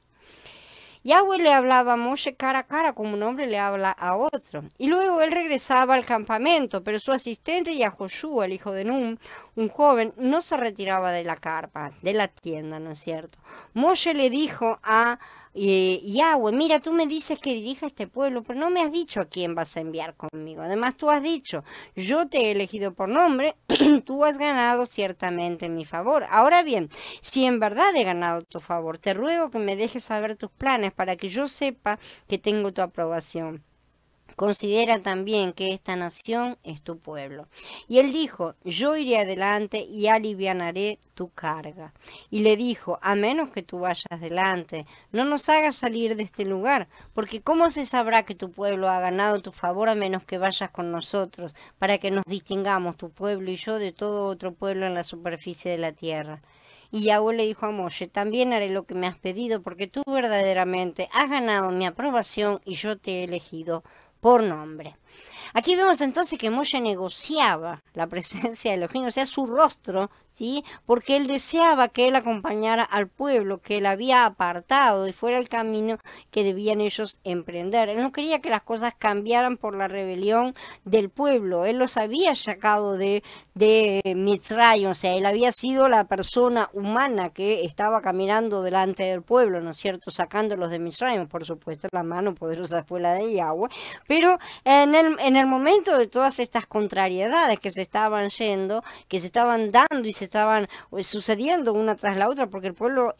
Yahweh le hablaba a Moshe cara a cara como un hombre le habla a otro. Y luego él regresaba al campamento, pero su asistente Yahoshua, el hijo de Nun, un joven, no se retiraba de la carpa, de la tienda, ¿no es cierto? Moshe le dijo a Yahweh, mira, tú me dices que dirija este pueblo, pero no me has dicho a quién vas a enviar conmigo. Además, tú has dicho, yo te he elegido por nombre, tú has ganado ciertamente en mi favor. Ahora bien, si en verdad he ganado tu favor, te ruego que me dejes saber tus planes para que yo sepa que tengo tu aprobación. Considera también que esta nación es tu pueblo. Y él dijo, yo iré adelante y alivianaré tu carga. Y le dijo, a menos que tú vayas delante, no nos hagas salir de este lugar, porque ¿cómo se sabrá que tu pueblo ha ganado tu favor a menos que vayas con nosotros, para que nos distingamos tu pueblo y yo de todo otro pueblo en la superficie de la tierra? Y Yahweh le dijo a Moshe, también haré lo que me has pedido, porque tú verdaderamente has ganado mi aprobación y yo te he elegido por nombre. Aquí vemos entonces que Moshe negociaba la presencia de Elohim, o sea, su rostro, ¿sí? Porque él deseaba que él acompañara al pueblo que él había apartado y fuera el camino que debían ellos emprender. Él no quería que las cosas cambiaran por la rebelión del pueblo. Él los había sacado de Mitzrayim, o sea, él había sido la persona humana que estaba caminando delante del pueblo, ¿no es cierto? Sacándolos de Mitzrayim, por supuesto, la mano poderosa fue la de Yahweh, pero en el el momento de todas estas contrariedades que se estaban yendo, que se estaban dando y se estaban sucediendo una tras la otra, porque el pueblo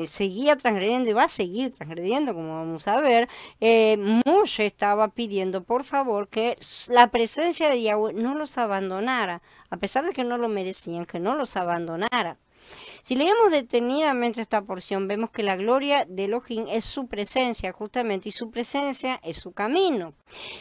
seguía transgrediendo y va a seguir transgrediendo, como vamos a ver, Moshe estaba pidiendo por favor que la presencia de Yahweh no los abandonara, a pesar de que no lo merecían, que no los abandonara. Si leemos detenidamente esta porción, vemos que la gloria de Elohim es su presencia, justamente, y su presencia es su camino.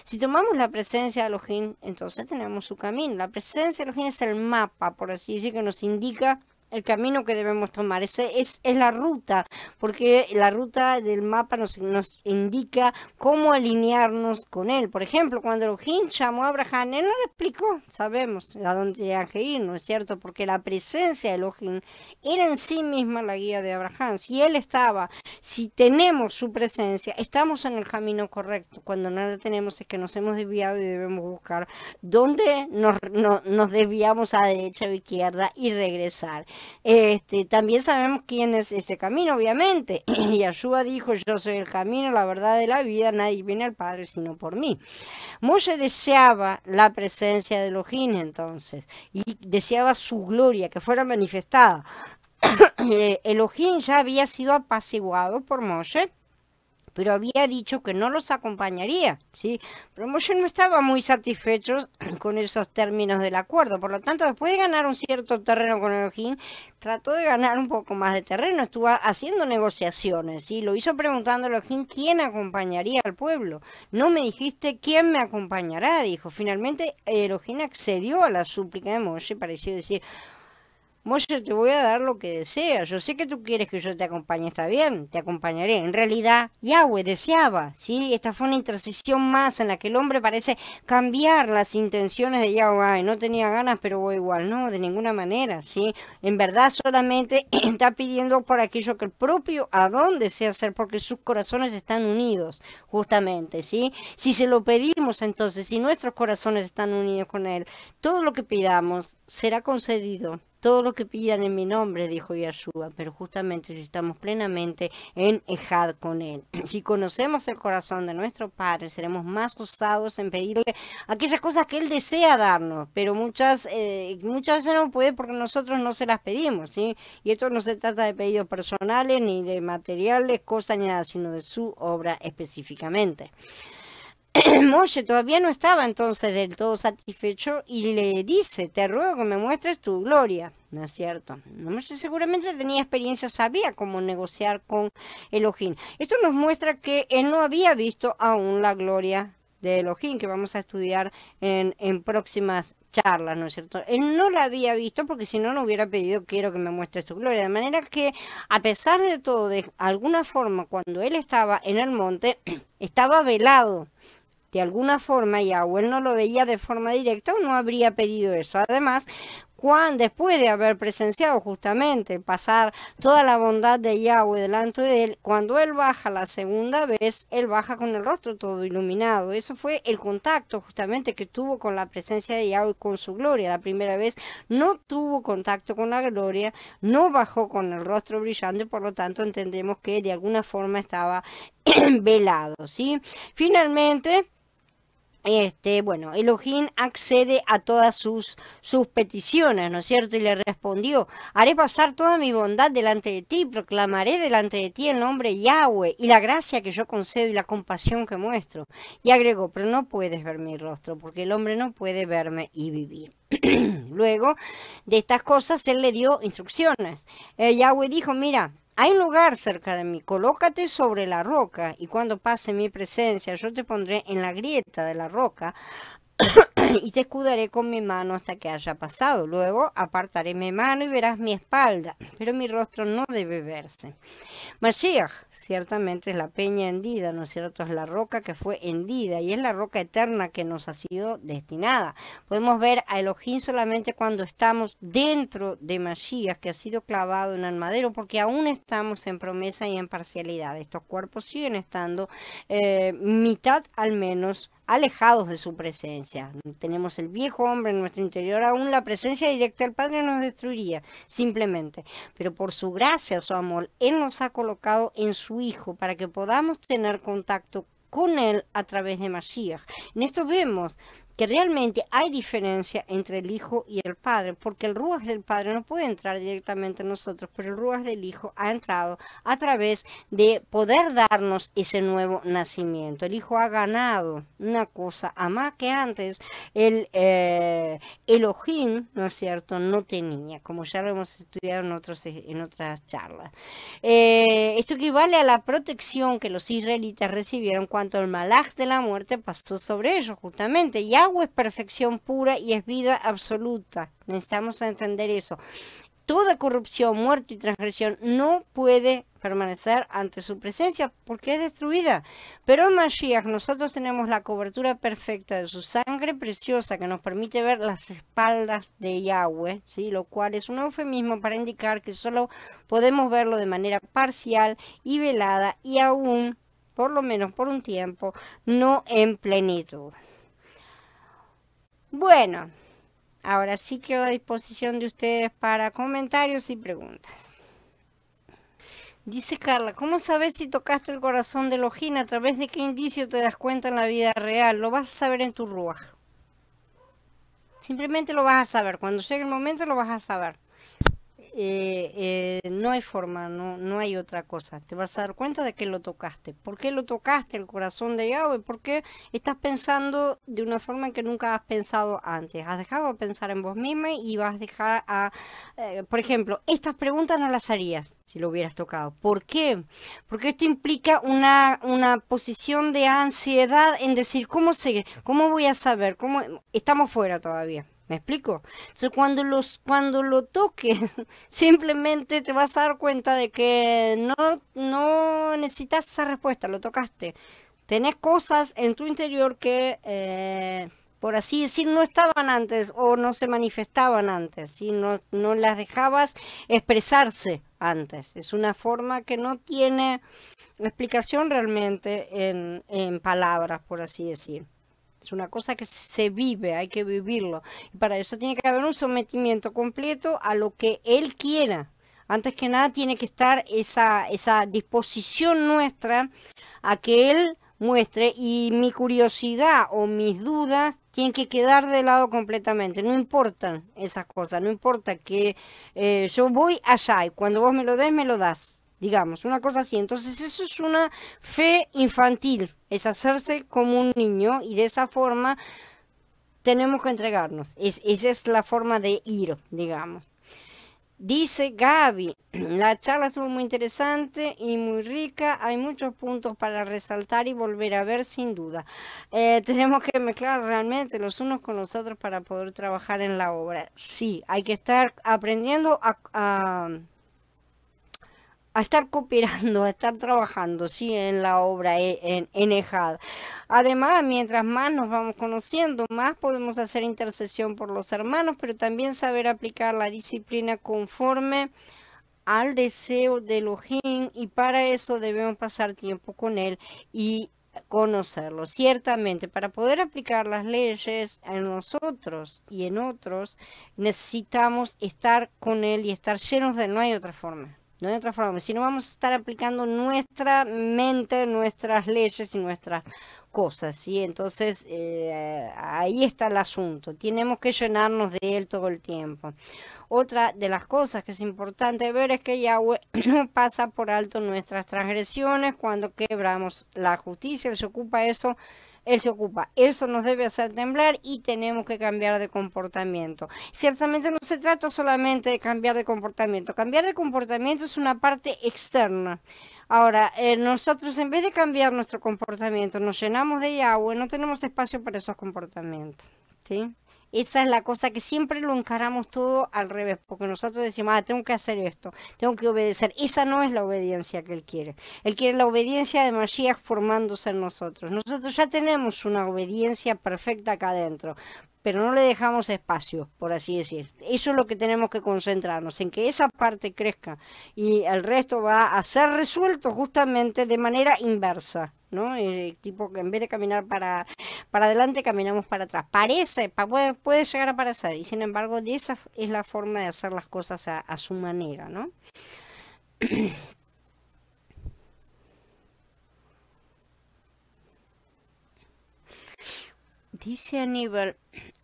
Si tomamos la presencia de Elohim, entonces tenemos su camino. La presencia de Elohim es el mapa, por así decir, que nos indica el camino que debemos tomar. Es la ruta, porque la ruta del mapa nos indica cómo alinearnos con él. Por ejemplo, cuando Elohim llamó a Abraham, él no le explicó, sabemos a dónde tenía que ir, ¿no es cierto? Porque la presencia de Elohim era en sí misma la guía de Abraham. Si tenemos su presencia, estamos en el camino correcto. Cuando no la tenemos es que nos hemos desviado y debemos buscar dónde nos desviamos a derecha o izquierda y regresar. También sabemos quién es ese camino, obviamente. Yahshua dijo: yo soy el camino, la verdad y la vida, nadie viene al Padre sino por mí. Moshe deseaba la presencia de Elohim entonces, y deseaba su gloria que fuera manifestada. Elohim ya había sido apaciguado por Moshe, pero había dicho que no los acompañaría, ¿sí? Pero Moshe no estaba muy satisfecho con esos términos del acuerdo. Por lo tanto, después de ganar un cierto terreno con Elohim, trató de ganar un poco más de terreno. Estuvo haciendo negociaciones, ¿sí? Lo hizo preguntando a Elohim quién acompañaría al pueblo. No me dijiste quién me acompañará, dijo. Finalmente, Elohim accedió a la súplica de Moshe, pareció decir: Moshe, te voy a dar lo que deseas. Yo sé que tú quieres que yo te acompañe, está bien, te acompañaré. En realidad, Yahweh deseaba, ¿sí? Esta fue una intercesión más en la que el hombre parece cambiar las intenciones de Yahweh. Ay, no tenía ganas, pero voy igual. No, de ninguna manera, ¿sí? En verdad solamente está pidiendo por aquello que el propio Adón desea hacer, porque sus corazones están unidos, justamente, ¿sí? Si se lo pedimos, entonces, si nuestros corazones están unidos con él, todo lo que pidamos será concedido. Todo lo que pidan en mi nombre, dijo Yahshua, pero justamente si estamos plenamente en Ejad con él. Si conocemos el corazón de nuestro Padre, seremos más osados en pedirle aquellas cosas que él desea darnos, pero muchas veces no puede porque nosotros no se las pedimos, ¿sí? Y esto no se trata de pedidos personales, ni de materiales, cosas, ni nada, sino de su obra específicamente. Moshe todavía no estaba entonces del todo satisfecho y le dice: te ruego que me muestres tu gloria, ¿no es cierto? Moshe seguramente tenía experiencia, sabía cómo negociar con Elohim. Esto nos muestra que él no había visto aún la gloria de Elohim, que vamos a estudiar en próximas charlas, ¿no es cierto? Él no la había visto porque si no, no hubiera pedido: quiero que me muestres tu gloria. De manera que, a pesar de todo, de alguna forma, cuando él estaba en el monte, estaba velado. De alguna forma, Yahweh no lo veía de forma directa, o no habría pedido eso. Además, después de haber presenciado justamente pasar toda la bondad de Yahweh delante de él, cuando él baja la segunda vez, él baja con el rostro todo iluminado. Eso fue el contacto justamente que tuvo con la presencia de Yahweh, con su gloria. La primera vez no tuvo contacto con la gloria, no bajó con el rostro brillante, por lo tanto entendemos que de alguna forma estaba velado, ¿sí? Finalmente, Elohim accede a todas sus peticiones, ¿no es cierto? Y le respondió: haré pasar toda mi bondad delante de ti, proclamaré delante de ti el nombre Yahweh y la gracia que yo concedo y la compasión que muestro. Y agregó: pero no puedes ver mi rostro, porque el hombre no puede verme y vivir. Luego de estas cosas, él le dio instrucciones. Yahweh dijo: mira, hay un lugar cerca de mí, colócate sobre la roca, y cuando pase mi presencia, yo te pondré en la grieta de la roca y te escudaré con mi mano hasta que haya pasado. Luego apartaré mi mano y verás mi espalda, pero mi rostro no debe verse. Mashiach ciertamente es la peña hendida, ¿no es cierto? Es la roca que fue hendida y es la roca eterna que nos ha sido destinada. Podemos ver a Elohim solamente cuando estamos dentro de Mashiach, que ha sido clavado en el madero, porque aún estamos en promesa y en parcialidad. Estos cuerpos siguen estando mitad al menos alejados de su presencia. Tenemos el viejo hombre en nuestro interior, aún la presencia directa del Padre nos destruiría, simplemente. Pero por su gracia, su amor, Él nos ha colocado en su Hijo para que podamos tener contacto con él a través de Mashiach. En esto vemos que realmente hay diferencia entre el Hijo y el Padre, porque el Ruach del Padre no puede entrar directamente en nosotros, pero el Ruach del Hijo ha entrado a través de poder darnos ese nuevo nacimiento. El Hijo ha ganado una cosa, a más que antes el Elohim, ¿no es cierto?, no tenía, como ya lo hemos estudiado en otras charlas. Esto equivale a la protección que los israelitas recibieron cuando el malaj de la muerte pasó sobre ellos, justamente. Yahweh es perfección pura y es vida absoluta. Necesitamos entender eso. Toda corrupción, muerte y transgresión no puede permanecer ante su presencia porque es destruida. Pero en Mashiach nosotros tenemos la cobertura perfecta de su sangre preciosa que nos permite ver las espaldas de Yahweh, ¿sí? Lo cual es un eufemismo para indicar que solo podemos verlo de manera parcial y velada y aún, por lo menos por un tiempo, no en plenitud. Bueno, ahora sí quedo a disposición de ustedes para comentarios y preguntas. Dice Carla, ¿cómo sabes si tocaste el corazón de Elohim? ¿A través de qué indicio te das cuenta en la vida real? Lo vas a saber en tu ruaj. Simplemente lo vas a saber. Cuando llegue el momento lo vas a saber. No hay forma, no hay otra cosa. Te vas a dar cuenta de que lo tocaste. ¿Por qué lo tocaste el corazón de Yahweh? Porque estás pensando de una forma en que nunca has pensado antes. Has dejado de pensar en vos misma y vas a dejar por ejemplo, estas preguntas no las harías si lo hubieras tocado. ¿Por qué? Porque esto implica una posición de ansiedad en decir, ¿cómo voy a saber? Estamos fuera todavía. ¿Me explico? Entonces, cuando lo toques, simplemente te vas a dar cuenta de que no necesitas esa respuesta, lo tocaste. Tenés cosas en tu interior que, por así decir, no estaban antes o no se manifestaban antes, ¿sí? No las dejabas expresarse antes. Es una forma que no tiene explicación realmente en palabras, por así decir. Es una cosa que se vive, hay que vivirlo. Y para eso tiene que haber un sometimiento completo a lo que Él quiera. Antes que nada tiene que estar esa disposición nuestra a que Él muestre, y mi curiosidad o mis dudas tienen que quedar de lado completamente. No importan esas cosas, no importa que yo voy allá y cuando vos me lo des, me lo das. Digamos, una cosa así. Entonces eso es una fe infantil, es hacerse como un niño y de esa forma tenemos que entregarnos. Esa es la forma de ir, digamos. Dice Gaby, la charla estuvo muy interesante y muy rica, hay muchos puntos para resaltar y volver a ver sin duda. Tenemos que mezclar realmente los unos con los otros para poder trabajar en la obra. Sí, hay que estar aprendiendo a estar cooperando, a estar trabajando, sí, en la obra, en EJAD. Además, mientras más nos vamos conociendo, más podemos hacer intercesión por los hermanos, pero también saber aplicar la disciplina conforme al deseo de Elohim, y para eso debemos pasar tiempo con él y conocerlo. Ciertamente, para poder aplicar las leyes en nosotros y en otros, necesitamos estar con él y estar llenos de él. No hay otra forma. No hay otra forma, si no vamos a estar aplicando nuestra mente, nuestras leyes y nuestras cosas, ¿sí? Entonces, ahí está el asunto. Tenemos que llenarnos de él todo el tiempo. Otra de las cosas que es importante ver es que Yahweh no pasa por alto nuestras transgresiones cuando quebramos la justicia. Él se ocupa eso. Él se ocupa. Eso nos debe hacer temblar y tenemos que cambiar de comportamiento. Ciertamente no se trata solamente de cambiar de comportamiento. Cambiar de comportamiento es una parte externa. Ahora, nosotros en vez de cambiar nuestro comportamiento, nos llenamos de Yahweh, no tenemos espacio para esos comportamientos, ¿sí? Esa es la cosa que siempre lo encaramos todo al revés, porque nosotros decimos, tengo que hacer esto, tengo que obedecer. Esa no es la obediencia que Él quiere. Él quiere la obediencia de Mashiach formándose en nosotros. Nosotros ya tenemos una obediencia perfecta acá adentro, pero no le dejamos espacio, por así decir. Eso es lo que tenemos que concentrarnos, en que esa parte crezca y el resto va a ser resuelto justamente de manera inversa, ¿no? Tipo que en vez de caminar para adelante, caminamos para atrás. Puede llegar a parecer, y sin embargo, esa es la forma de hacer las cosas a su manera, ¿no? Dice Aníbal,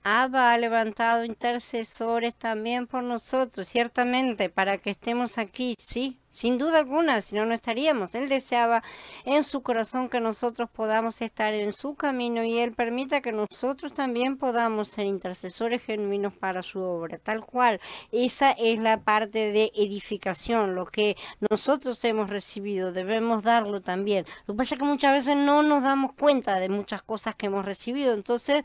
Abba ha levantado intercesores también por nosotros, ciertamente, para que estemos aquí, sí, sin duda alguna, si no, no estaríamos. Él deseaba en su corazón que nosotros podamos estar en su camino y Él permita que nosotros también podamos ser intercesores genuinos para su obra, tal cual. Esa es la parte de edificación, lo que nosotros hemos recibido, debemos darlo también. Lo que pasa es que muchas veces no nos damos cuenta de muchas cosas que hemos recibido, entonces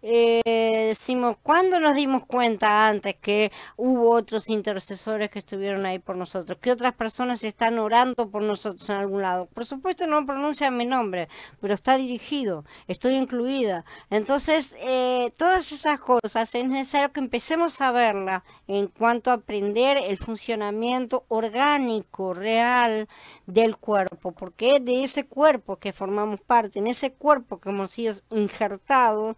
decimos, ¿cuándo nos dimos cuenta antes que hubo otros intercesores que estuvieron ahí por nosotros? Que otras personas están orando por nosotros en algún lado. Por supuesto no pronuncian mi nombre, pero está dirigido, estoy incluida. Entonces, todas esas cosas es necesario que empecemos a verlas en cuanto a aprender el funcionamiento orgánico, real del cuerpo, porque es de ese cuerpo que formamos parte, en ese cuerpo que hemos sido injertados.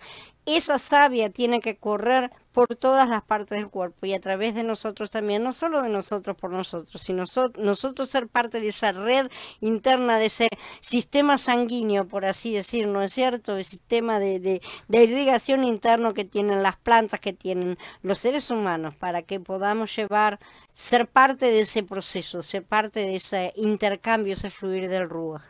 Esa savia tiene que correr por todas las partes del cuerpo y a través de nosotros también, no solo de nosotros por nosotros, sino nosotros ser parte de esa red interna, de ese sistema sanguíneo, por así decir, ¿no es cierto? El sistema de irrigación interno que tienen las plantas, que tienen los seres humanos, para que podamos ser parte de ese proceso, ser parte de ese intercambio, ese fluir del Ruach.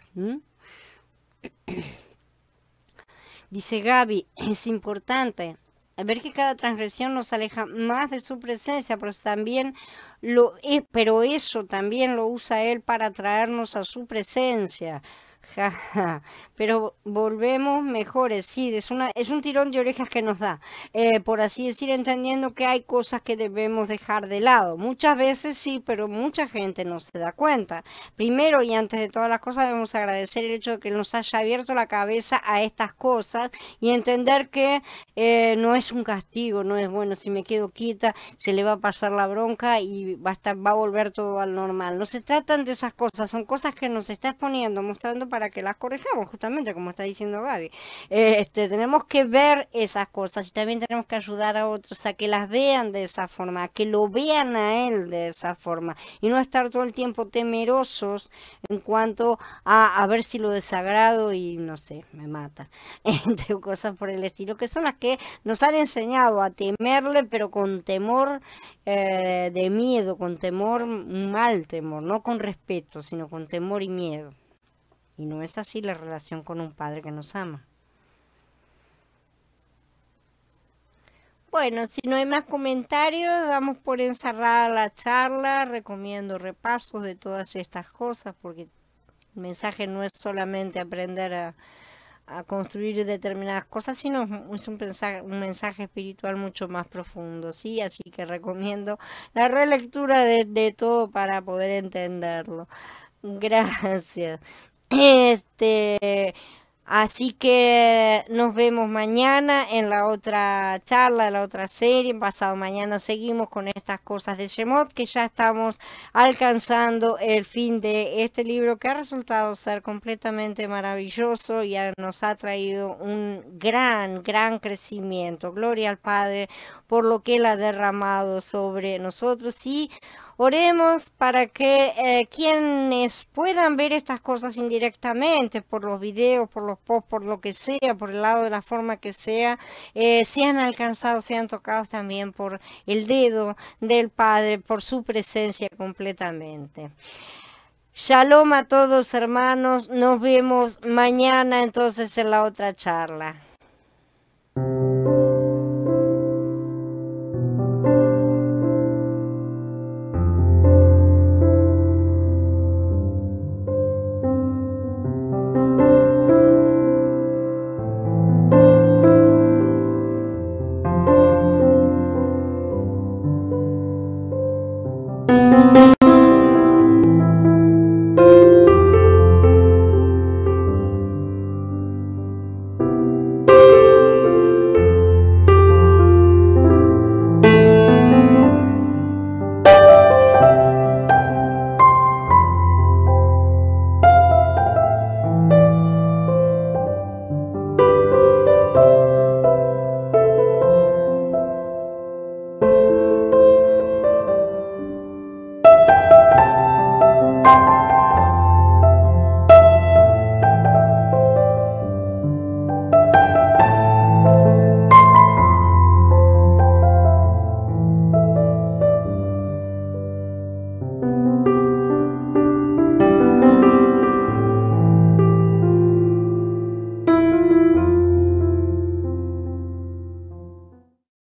Dice Gaby, es importante ver que cada transgresión nos aleja más de su presencia, pero eso también lo usa Él para traernos a su presencia. Pero volvemos mejores, sí, es un tirón de orejas que nos da, por así decir, entendiendo que hay cosas que debemos dejar de lado. Muchas veces sí, pero mucha gente no se da cuenta. Primero y antes de todas las cosas debemos agradecer el hecho de que nos haya abierto la cabeza a estas cosas y entender que no es un castigo, no es bueno, si me quedo quieta se le va a pasar la bronca y va a volver todo al normal. No se tratan de esas cosas, son cosas que nos está exponiendo, mostrando para que las corrijamos, justamente como está diciendo Gaby. Tenemos que ver esas cosas y también tenemos que ayudar a otros a que las vean de esa forma, a que lo vean a Él de esa forma y no estar todo el tiempo temerosos en cuanto a ver si lo desagrado y no sé, me mata, entre cosas por el estilo, que son las que nos han enseñado a temerle, pero con temor de miedo, con temor, un mal temor, no con respeto, sino con temor y miedo. Y no es así la relación con un padre que nos ama. Bueno, si no hay más comentarios, damos por encerrada la charla. Recomiendo repasos de todas estas cosas porque el mensaje no es solamente aprender a construir determinadas cosas, sino es un mensaje espiritual mucho más profundo, ¿sí? Así que recomiendo la relectura de todo para poder entenderlo. Gracias. Así que nos vemos mañana en la otra charla, en la otra serie. Pasado mañana seguimos con estas cosas de Shemot, que ya estamos alcanzando el fin de este libro que ha resultado ser completamente maravilloso y nos ha traído un gran crecimiento. Gloria al Padre por lo que Él ha derramado sobre nosotros y oremos para que quienes puedan ver estas cosas indirectamente, por los videos, por los posts, por lo que sea, por el lado de la forma que sea, sean alcanzados, sean tocados también por el dedo del Padre, por su presencia completamente. Shalom a todos, hermanos. Nos vemos mañana entonces en la otra charla.